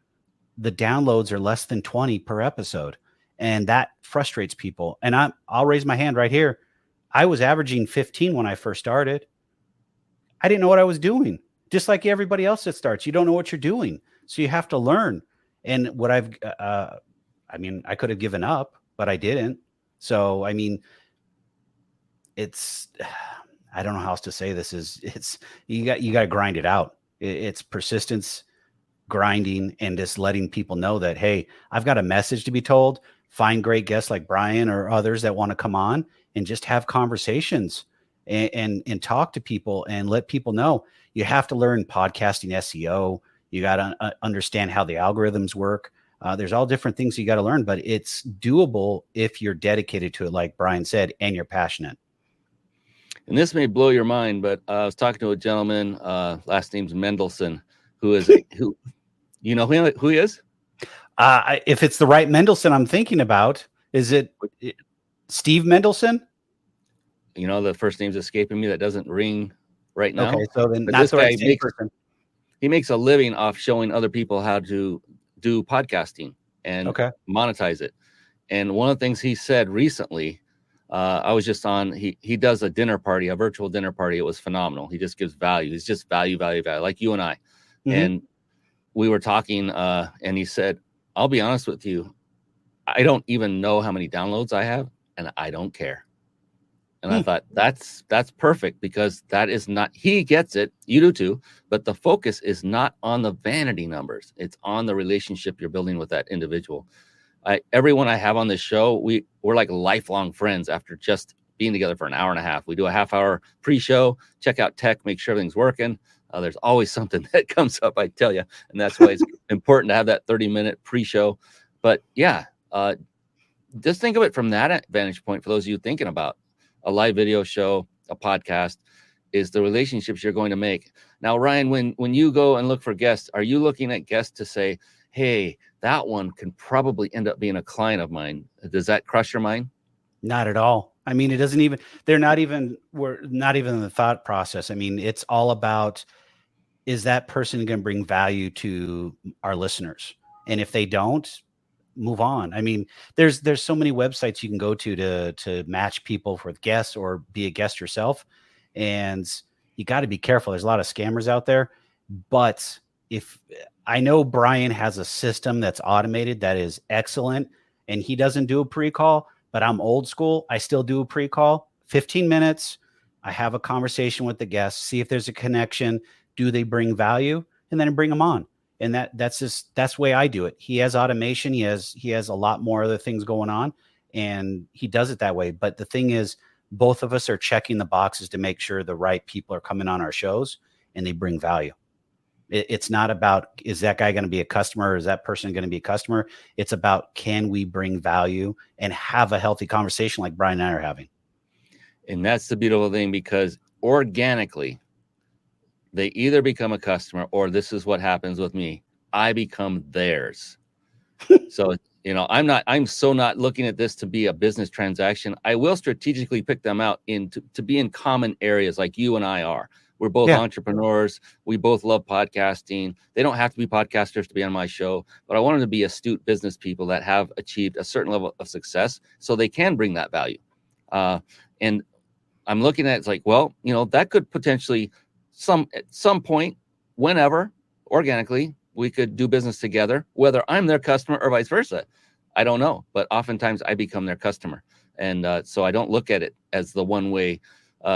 the downloads are less than 20 per episode. And that frustrates people. And I'll raise my hand right here. I was averaging 15 when I first started. I didn't know what I was doing. Just like everybody else that starts, you don't know what you're doing. So you have to learn. And what I could have given up, but I didn't. So, I mean, I don't know how else to say this. You got to grind it out. It's persistence, grinding, and just letting people know that, hey, I've got a message to be told. Find great guests like Brian or others that want to come on and just have conversations and talk to people and let people know. You have to learn podcasting SEO. You got to understand how the algorithms work. There's all different things you got to learn, but it's doable if you're dedicated to it, like Brian said, and you're passionate. And this may blow your mind, but I was talking to a gentleman, last name's Mendelson, who You know who he is? If it's the right Mendelsohn I'm thinking about, is it Steve Mendelsohn? You know, the first name's escaping me. That doesn't ring right now. Okay, so then But not this the guy right same person. he makes a living off showing other people how to do podcasting and Okay. monetize it. And one of the things he said recently, I was just on, he does a dinner party, a virtual dinner party. It was phenomenal. He just gives value. He's just value, like you and I. Mhm. And we were talking, and he said, I'll be honest with you, I don't even know how many downloads I have, and I don't care. And I thought that's perfect, because that is not, he gets it, you do too, but the focus is not on the vanity numbers. It's on the relationship you're building with that individual. Everyone I have on this show, we're like lifelong friends after just being together for an hour and a half. We do a half-hour pre-show, check out tech, make sure everything's working. There's always something that comes up, I tell you, and that's why it's important to have that 30-minute pre-show. But yeah, just think of it from that vantage point. For those of you thinking about a live video show, a podcast, is the relationships you're going to make. Now, Ryan, when you go and look for guests, are you looking at guests to say, hey, that one can probably end up being a client of mine? Does that cross your mind? Not at all. I mean, it doesn't even, we're not even in the thought process. I mean, it's all about, is that person going to bring value to our listeners? And if they don't, move on. I mean, there's so many websites you can go to match people with guests or be a guest yourself. And you got to be careful. There's a lot of scammers out there, but if I know Brian has a system that's automated that is excellent, and he doesn't do a pre-call, but I'm old school. I still do a pre-call, 15 minutes. I have a conversation with the guests, see if there's a connection. Do they bring value? And then I bring them on. And that's the way I do it. He has automation. He has a lot more other things going on, and he does it that way. But the thing is, both of us are checking the boxes to make sure the right people are coming on our shows and they bring value. It's not about, is that guy going to be a customer, or is that person going to be a customer? It's about, can we bring value and have a healthy conversation like Brian and I are having? And that's the beautiful thing, because organically, they either become a customer, or this is what happens with me, I become theirs. So, you know, I'm so not looking at this to be a business transaction. I will strategically pick them out to be in common areas like you and I are. We're both entrepreneurs. We both love podcasting. They don't have to be podcasters to be on my show, but I want them to be astute business people that have achieved a certain level of success so they can bring that value. And I'm looking at it's like, well, you know, that could potentially at some point, whenever, organically, we could do business together, whether I'm their customer or vice versa. I don't know, but oftentimes I become their customer. And so I don't look at it as the one-way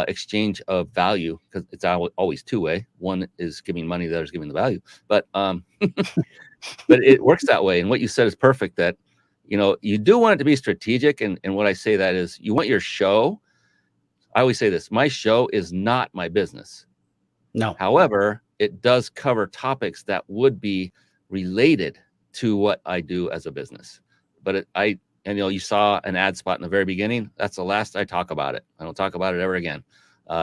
exchange of value, because it's always two-way. One is giving money, the other is giving the value. But but it works that way. And what you said is perfect, that, you know, you do want it to be strategic. And what I say that is, you want your show. I always say this, my show is not my business. No. However, it does cover topics that would be related to what I do as a business. But and you know, you saw an ad spot in the very beginning. That's the last I talk about it. I don't talk about it ever again,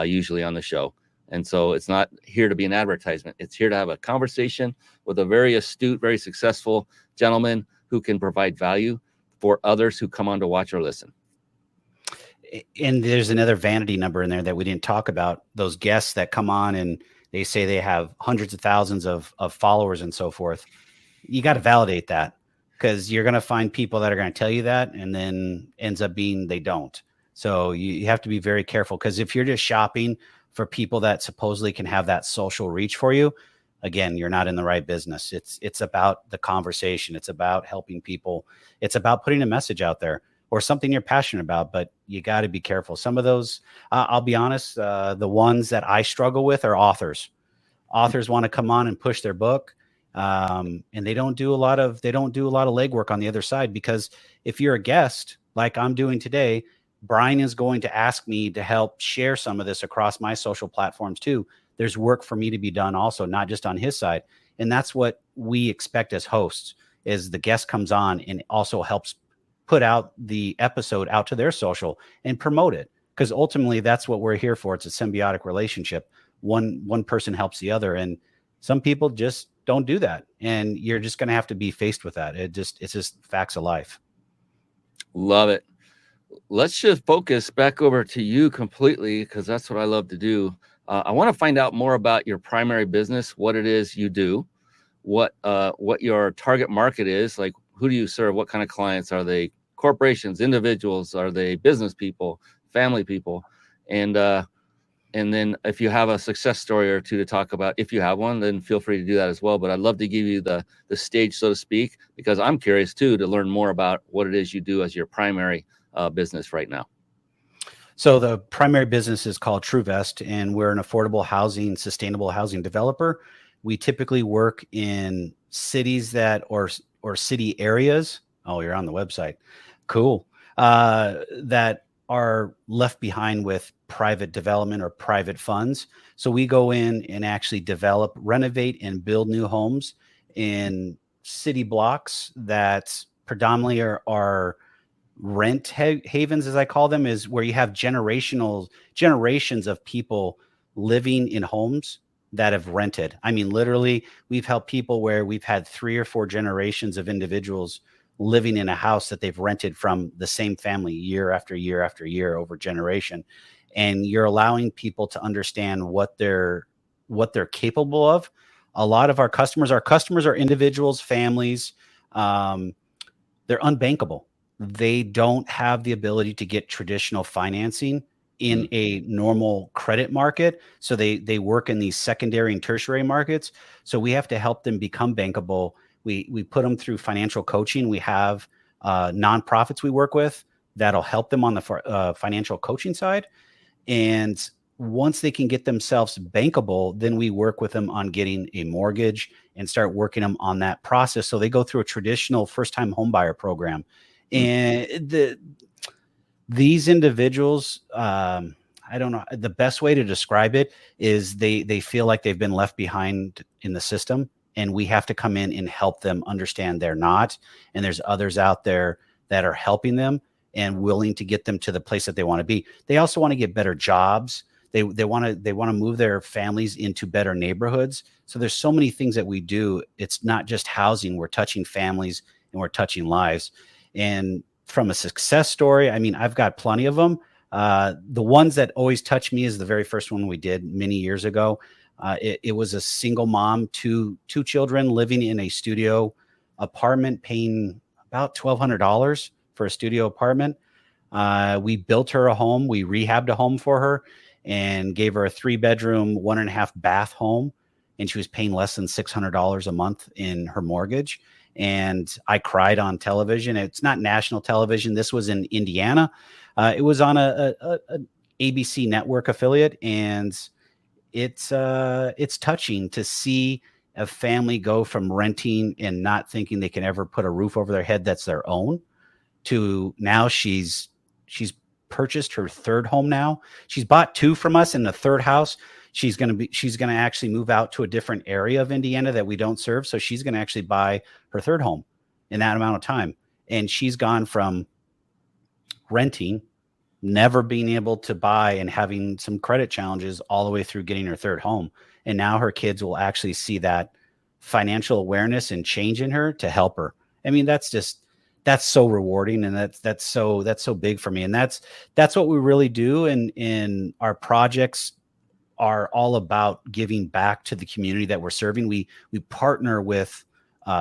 usually on the show. And so it's not here to be an advertisement. It's here to have a conversation with a very astute, very successful gentleman who can provide value for others who come on to watch or listen. And there's another vanity number in there that we didn't talk about. Those guests that come on and they say they have hundreds of thousands of followers and so forth. You got to validate that, because you're going to find people that are going to tell you that, and then ends up being they don't. So you have to be very careful, because if you're just shopping for people that supposedly can have that social reach for you, again, you're not in the right business. It's about the conversation. It's about helping people. It's about putting a message out there, or something you're passionate about, but you got to be careful. Some of those, I'll be honest, the ones that I struggle with are authors. Authors want to come on and push their book, and they don't do a lot of legwork on the other side, because if you're a guest, like I'm doing today, Brian is going to ask me to help share some of this across my social platforms too. There's work for me to be done also, not just on his side. And that's what we expect as hosts, is the guest comes on and also helps put out the episode out to their social and promote it, because ultimately that's what we're here for. It's a symbiotic relationship. One person helps the other, and some people just don't do that. And you're just going to have to be faced with that. It's just facts of life. Love it. Let's just focus back over to you completely, because that's what I love to do. I want to find out more about your primary business, what it is you do, what your target market is. Like, who do you serve? What kind of clients? Are they corporations, individuals? Are they business people, family people? And then if you have a success story or two to talk about, if you have one, then feel free to do that as well. But I'd love to give you the stage, so to speak, because I'm curious too to learn more about what it is you do as your primary business right now. So the primary business is called Truvest, and we're an affordable housing, sustainable housing developer. We typically work in cities or city areas. Oh, you're on the website. Cool. That are left behind with private development or private funds. So we go in and actually develop, renovate, and build new homes in city blocks that predominantly are rent havens, as I call them, is where you have generations of people living in homes that have rented. I mean, literally, we've helped people where we've had 3 or 4 generations of individuals living in a house that they've rented from the same family year after year after year over generation. And you're allowing people to understand what they're capable of. A lot of our customers are individuals, families. They're unbankable. They don't have the ability to get traditional financing in a normal credit market. So they work in these secondary and tertiary markets. So we have to help them become bankable. We put them through financial coaching. We have nonprofits we work with that'll help them on the financial coaching side. And once they can get themselves bankable, then we work with them on getting a mortgage and start working them on that process. So they go through a traditional first-time homebuyer program. And these individuals, I don't know, the best way to describe it is they feel like they've been left behind in the system, and we have to come in and help them understand they're not. And there's others out there that are helping them and willing to get them to the place that they want to be. They also want to get better jobs. They want to move their families into better neighborhoods. So there's so many things that we do. It's not just housing. We're touching families and we're touching lives. And from a success story, I mean, I've got plenty of them. The ones that always touch me is the very first one we did many years ago. It was a single mom, two children living in a studio apartment, paying about $1,200 for a studio apartment. We built her a home. We rehabbed a home for her and gave her a 3-bedroom, 1.5 bath home. And she was paying less than $600 a month in her mortgage. And I cried on television. It's not national television. This was in Indiana. It was on a ABC network affiliate, and it's touching to see a family go from renting and not thinking they can ever put a roof over their head that's their own to now she's purchased her 3rd home now. She's bought 2 from us, in the 3rd house she's going to actually move out to a different area of Indiana that we don't serve. So she's going to actually buy her 3rd home in that amount of time. And she's gone from renting, never being able to buy, and having some credit challenges all the way through getting her 3rd home. And now her kids will actually see that financial awareness and change in her to help her. I mean, that's so rewarding, and that's so big for me. And that's what we really do. And in our projects are all about giving back to the community that we're serving. We partner with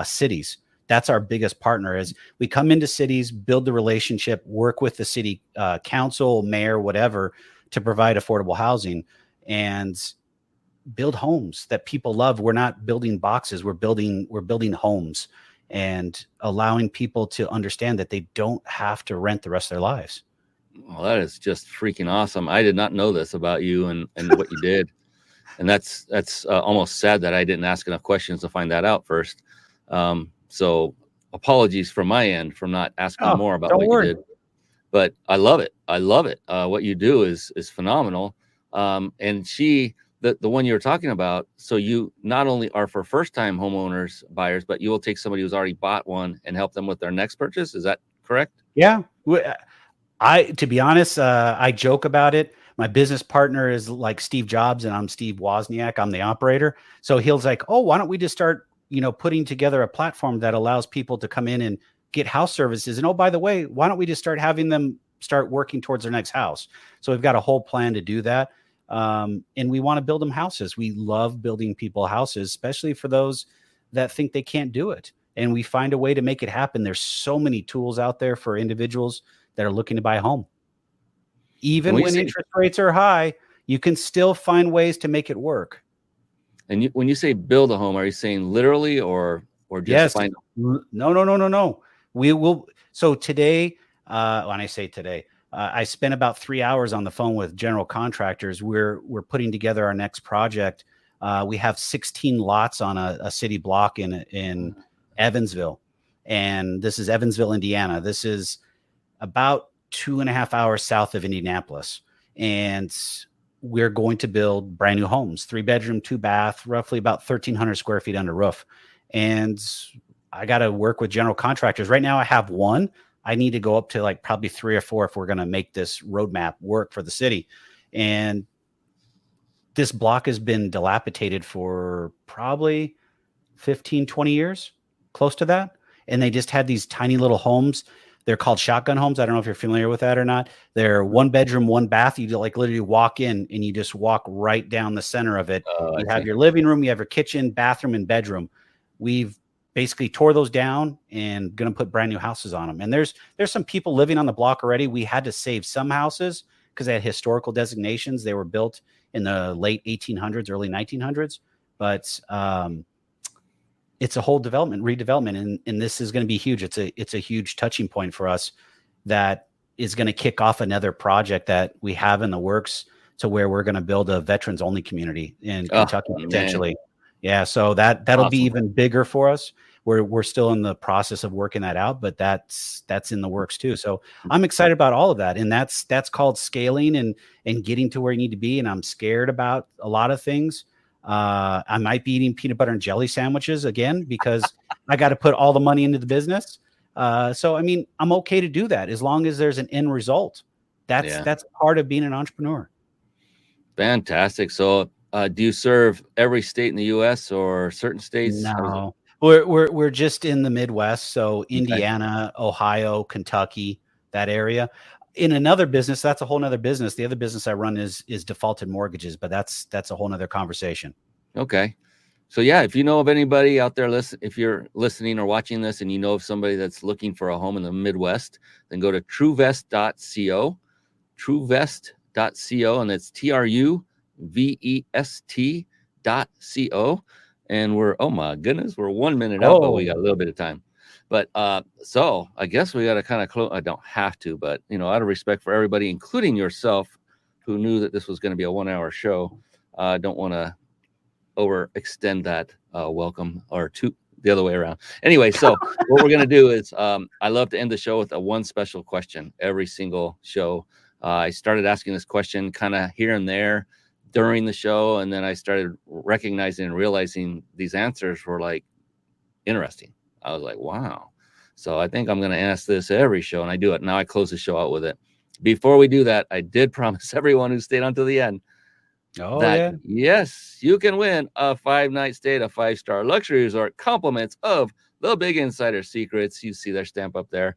cities. That's our biggest partner. Is we come into cities, build the relationship, work with the city council, mayor, whatever, to provide affordable housing and build homes that people love. We're not building boxes. We're building homes and allowing people to understand that they don't have to rent the rest of their lives. Well, that is just freaking awesome. I did not know this about you and what you did. And that's almost sad that I didn't ask enough questions to find that out first. So apologies from my end for not asking more about what you did. But I love it. I love it. What you do is phenomenal. And the one you were talking about, so you not only are for first-time homeowners, buyers, but you will take somebody who's already bought one and help them with their next purchase. Is that correct? Yeah. To be honest, I joke about it. My business partner is like Steve Jobs and I'm Steve Wozniak. I'm the operator. So he's like, oh, why don't we just start putting together a platform that allows people to come in and get house services. And oh, by the way, why don't we just start having them start working towards their next house? So we've got a whole plan to do that. And we want to build them houses. We love building people houses, especially for those that think they can't do it. And we find a way to make it happen. There's so many tools out there for individuals that are looking to buy a home. Even when interest rates are high, you can still find ways to make it work. And when you say build a home, are you saying literally or just yes. find? No. We will. So today, when I say today, I spent about 3 hours on the phone with general contractors. We're putting together our next project. We have 16 lots on a city block in Evansville, and this is Evansville, Indiana. This is about 2.5 hours south of Indianapolis, and we're going to build brand new homes, 3-bedroom, 2-bath, roughly about 1,300 square feet under roof. And I got to work with general contractors. Right now I have one. I need to go up to like probably 3 or 4 if we're going to make this roadmap work for the city. And this block has been dilapidated for probably 15, 20 years, close to that. And they just had these tiny little homes. They're called shotgun homes. I don't know if you're familiar with that or not. They're 1-bedroom, 1-bath. You like literally walk in and you just walk right down the center of it. You have your living room, you have your kitchen, bathroom, and bedroom. We've basically tore those down and going to put brand new houses on them. And there's some people living on the block already. We had to save some houses because they had historical designations. They were built in the late 1800s, early 1900s. But it's a whole redevelopment, and this is going to be huge. It's a huge touching point for us that is going to kick off another project that we have in the works to where we're going to build a veterans only community in Kentucky potentially. Man. Yeah, so that'll be even bigger for us. We're still in the process of working that out, but that's in the works too. So I'm excited about all of that, and that's called scaling and getting to where you need to be. And I'm scared about a lot of things. I might be eating peanut butter and jelly sandwiches again because I got to put all the money into the business. So I mean, I'm okay to do that as long as there's an end result. That's part of being an entrepreneur. Fantastic. So do you serve every state in the U.S. or certain states? No, we're just in the Midwest. So Indiana, Ohio, Kentucky, that area. In another business, that's a whole nother business. The other business I run is defaulted mortgages, but that's a whole nother conversation. Okay. So yeah, if you know of anybody out there, if you're listening or watching this and you know of somebody that's looking for a home in the Midwest, then go to truvest.co, and it's TRUVEST.co. And we're 1 minute out, but we got a little bit of time. But so I guess we got to kind of close. I don't have to, but out of respect for everybody, including yourself, who knew that this was going to be a 1-hour show, I don't want to overextend that welcome or the other way around. Anyway, so what we're going to do is I love to end the show with one special question every single show. I started asking this question kind of here and there during the show, and then I started recognizing and realizing these answers were like interesting. I was like, wow. So I think I'm going to ask this every show, and I do it. Now I close the show out with it. Before we do that, I did promise everyone who stayed on to the end yes, you can win a 5-night stay at a 5-star luxury resort, compliments of the Big Insider Secrets. You see their stamp up there.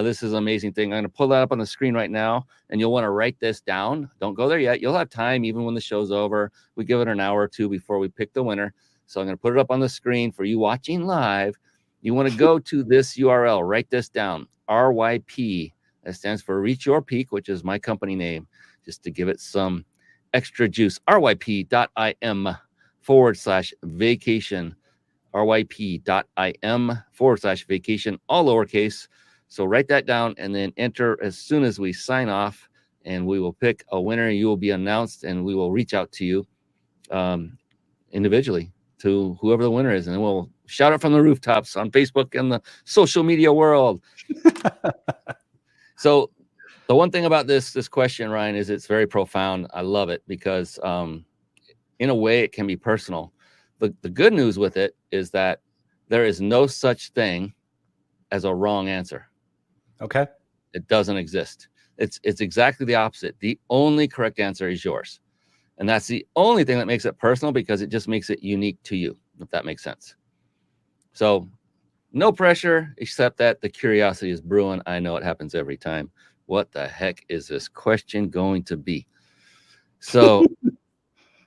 This is an amazing thing. I'm going to pull that up on the screen right now, and you'll want to write this down. Don't go there yet. You'll have time even when the show's over. We give it an hour or two before we pick the winner. So I'm going to put it up on the screen for you watching live. You want to go to this URL, write this down, RYP. That stands for Reach Your Peak, which is my company name, just to give it some extra juice. RYP.im/vacation. RYP.im/vacation, all lowercase. So write that down and then enter as soon as we sign off, and we will pick a winner. You will be announced, and we will reach out to you individually to whoever the winner is, and then we'll shout it from the rooftops on Facebook and the social media world. So the one thing about this question, Ryan, is it's very profound. I love it because in a way it can be personal. The good news with it is that there is no such thing as a wrong answer. Okay. It doesn't exist. It's exactly the opposite. The only correct answer is yours. And that's the only thing that makes it personal, because it just makes it unique to you, if that makes sense. So no pressure, except that the curiosity is brewing. I know it happens every time. What the heck is this question going to be? So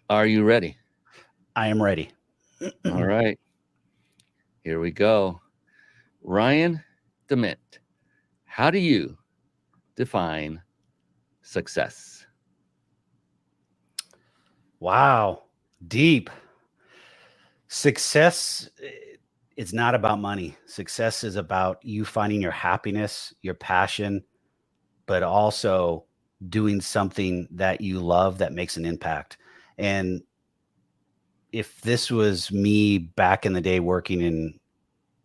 are you ready? I am ready. All right. Here we go. Ryan DeMent, how do you define success? Wow. Deep. Success is not about money. Success is about you finding your happiness, your passion, but also doing something that you love that makes an impact. And if this was me back in the day working in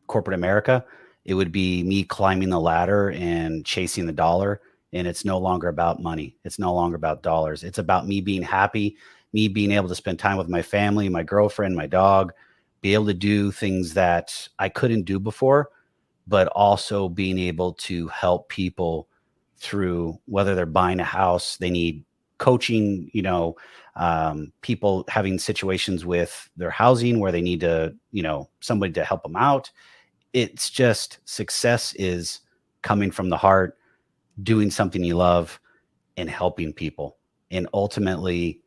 corporate America, it would be me climbing the ladder and chasing the dollar. And it's no longer about money. It's no longer about dollars. It's about me being happy, me being able to spend time with my family, my girlfriend, my dog, be able to do things that I couldn't do before, but also being able to help people through whether they're buying a house, they need coaching, people having situations with their housing where they need to, somebody to help them out. It's just success is coming from the heart, doing something you love and helping people. And ultimately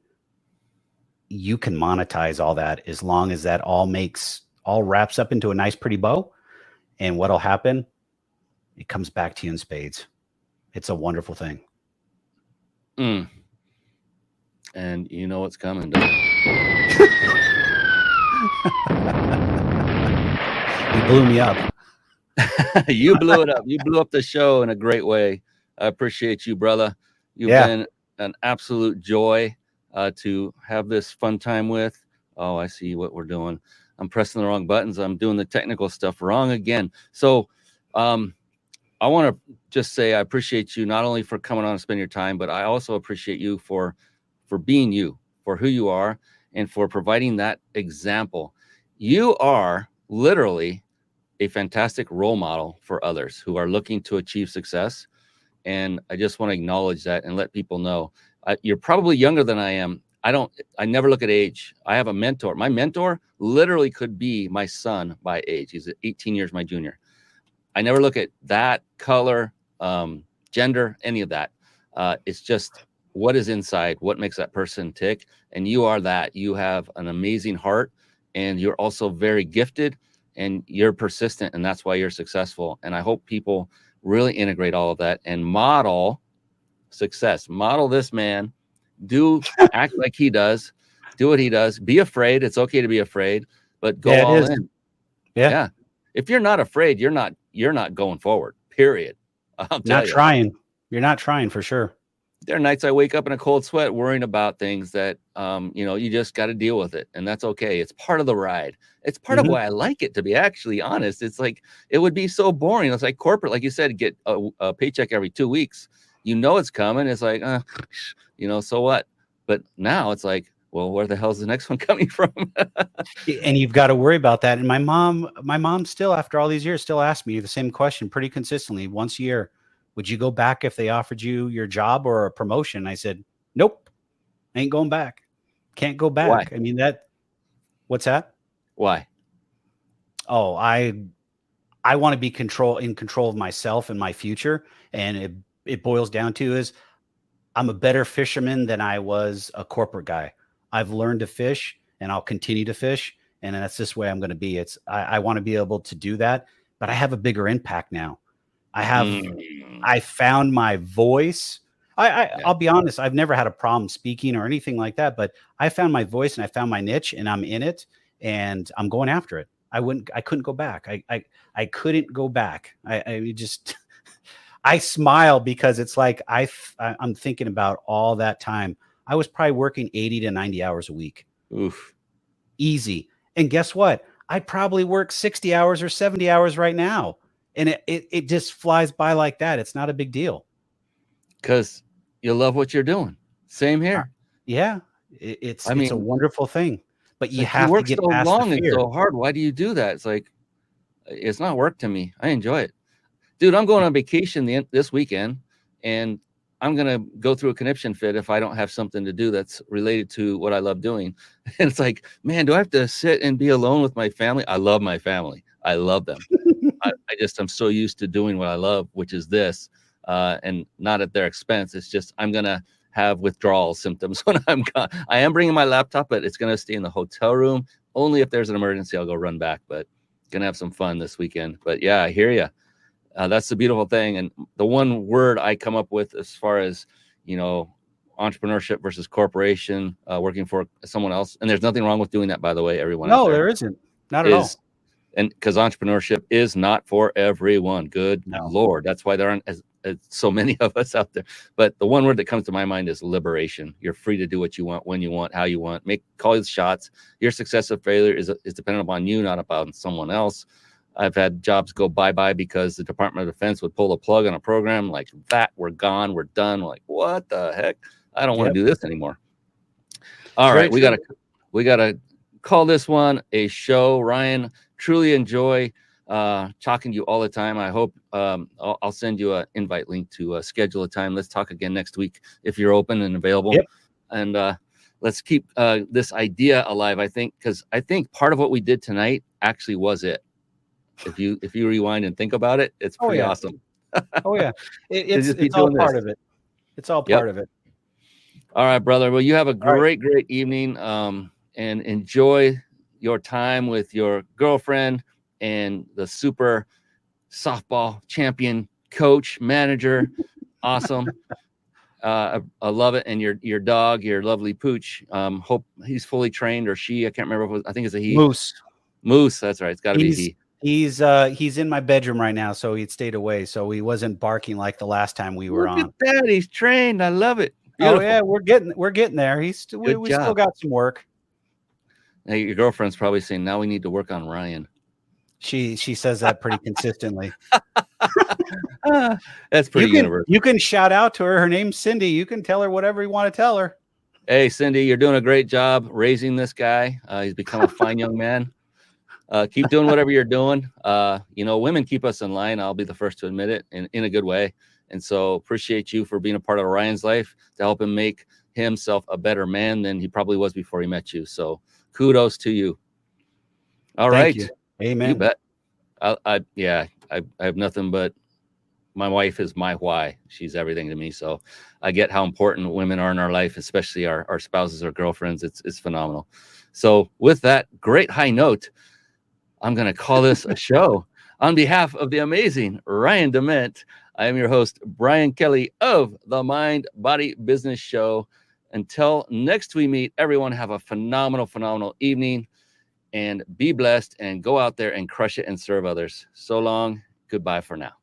you can monetize all that as long as that all wraps up into a nice, pretty bow. And what'll happen? It comes back to you in spades. It's a wonderful thing. And you know what's coming, don't you? You blew me up. You blew it up. You blew up the show in a great way. I appreciate you, brother. You've been an absolute joy to have this fun time with. Oh, I see what we're doing. I'm pressing the wrong buttons. I'm doing the technical stuff wrong again. So I want to just say I appreciate you not only for coming on and spending your time, but I also appreciate you for being you, for who you are, and for providing that example. You are literally a fantastic role model for others who are looking to achieve success. And I just want to acknowledge that and let people know you're probably younger than I am. I never look at age. I have a mentor. My mentor literally could be my son by age. He's 18 years my junior. I never look at that, color, gender, any of that. It's just what is inside, what makes that person tick. And you are that. You have an amazing heart, and you're also very gifted, and you're persistent, and that's why you're successful. And I hope people really integrate all of that and model success. Model this man. Act like he does. Do what he does. Be afraid. It's okay to be afraid, but go all in. Yeah. If you're not afraid, you're not going forward. Period. I'll tell you. Trying. You're not trying for sure. There are nights I wake up in a cold sweat worrying about things that, you just got to deal with it. And that's okay. It's part of the ride. It's part of why I like it, to be actually honest. It's like, it would be so boring. It's like corporate, like you said, get a paycheck every 2 weeks. It's coming. It's like, so what? But now it's like, well, where the hell is the next one coming from? And you've got to worry about that. And my mom still, after all these years, still asks me the same question pretty consistently once a year. Would you go back if they offered you your job or a promotion? I said, nope, I ain't going back. Can't go back. Why? I mean, what's that? Why? Oh, I want to be in control of myself and my future. And it boils down to is I'm a better fisherman than I was a corporate guy. I've learned to fish and I'll continue to fish. And that's this way I'm going to be. I want to be able to do that, but I have a bigger impact now. I found my voice. I'll be honest. I've never had a problem speaking or anything like that, but I found my voice and I found my niche and I'm in it and I'm going after it. I couldn't go back. I couldn't go back. I smile because it's like, I'm thinking about all that time. I was probably working 80 to 90 hours a week. Oof. Easy. And guess what? I probably work 60 hours or 70 hours right now. And it just flies by like that. It's not a big deal. Because you love what you're doing. Same here. Yeah. It's a wonderful thing. But you have to get so past long the fear. and so hard. Why do you do that? It's like, it's not work to me. I enjoy it. Dude, I'm going on vacation this weekend, and I'm going to go through a conniption fit if I don't have something to do that's related to what I love doing. And it's like, man, do I have to sit and be alone with my family? I love my family. I love them. I'm so used to doing what I love, which is this, and not at their expense. It's just I'm gonna have withdrawal symptoms when I'm gone. I am bringing my laptop, but it's gonna stay in the hotel room. Only if there's an emergency, I'll go run back. But gonna have some fun this weekend. But yeah, I hear you. That's the beautiful thing. And the one word I come up with as far as, entrepreneurship versus corporation, working for someone else. And there's nothing wrong with doing that, by the way, everyone. No, there isn't. Not at all. And because entrepreneurship is not for everyone. Good Lord. That's why there aren't as so many of us out there. But the one word that comes to my mind is liberation. You're free to do what you want, when you want, how you want. Call the shots. Your success or failure is dependent upon you, not upon someone else. I've had jobs go bye-bye because the Department of Defense would pull the plug on a program like that. We're gone. We're done. We're like, what the heck? I don't want to do this anymore. All right. We gotta call this one a show. Ryan, truly enjoy talking to you all the time. I hope I'll send you an invite link to schedule a time. Let's talk again next week if you're open and available. Yep. And let's keep this idea alive. I think part of what we did tonight actually was it. If you rewind and think about it, it's pretty awesome. Oh yeah, it's all part of it. It's all part of it. All right, brother. Well, you have a great evening, and enjoy your time with your girlfriend and the super softball champion coach, manager. Awesome. I love it. And your dog, your lovely Pooch. Hope he's fully trained, or she. I can't remember. I think it's a he. Moose. That's right. It's got to be he. He's in my bedroom right now, so he'd stayed away, so he wasn't barking like the last time we were on. Look at that. He's trained. I love it. Beautiful. Oh yeah, we're getting there. We still got some work. Now, your girlfriend's probably saying, now we need to work on Ryan. She says that pretty consistently. That's pretty universal. You can shout out to her. Her name's Cindy. You can tell her whatever you want to tell her. Hey, Cindy, you're doing a great job raising this guy. He's become a fine young man. Keep doing whatever you're doing. Women keep us in line. I'll be the first to admit it in a good way. And so appreciate you for being a part of Ryan's life to help him make himself a better man than he probably was before he met you. So kudos to you. All right. Thank you. Amen. You bet. I have nothing but my wife is my why. She's everything to me. So I get how important women are in our life, especially our spouses or girlfriends. It's phenomenal. So with that great high note, I'm going to call this a show. On behalf of the amazing Ryan DeMent, I am your host, Brian Kelly of the Mind Body Business Show. Until next we meet, everyone have a phenomenal evening and be blessed and go out there and crush it and serve others. So long. Goodbye for now.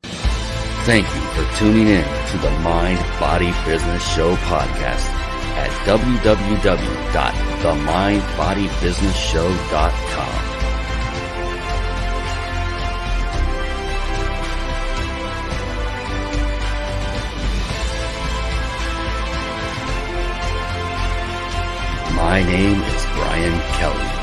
Thank you for tuning in to the Mind Body Business Show podcast at www.themindbodybusinessshow.com. My name is Brian Kelly.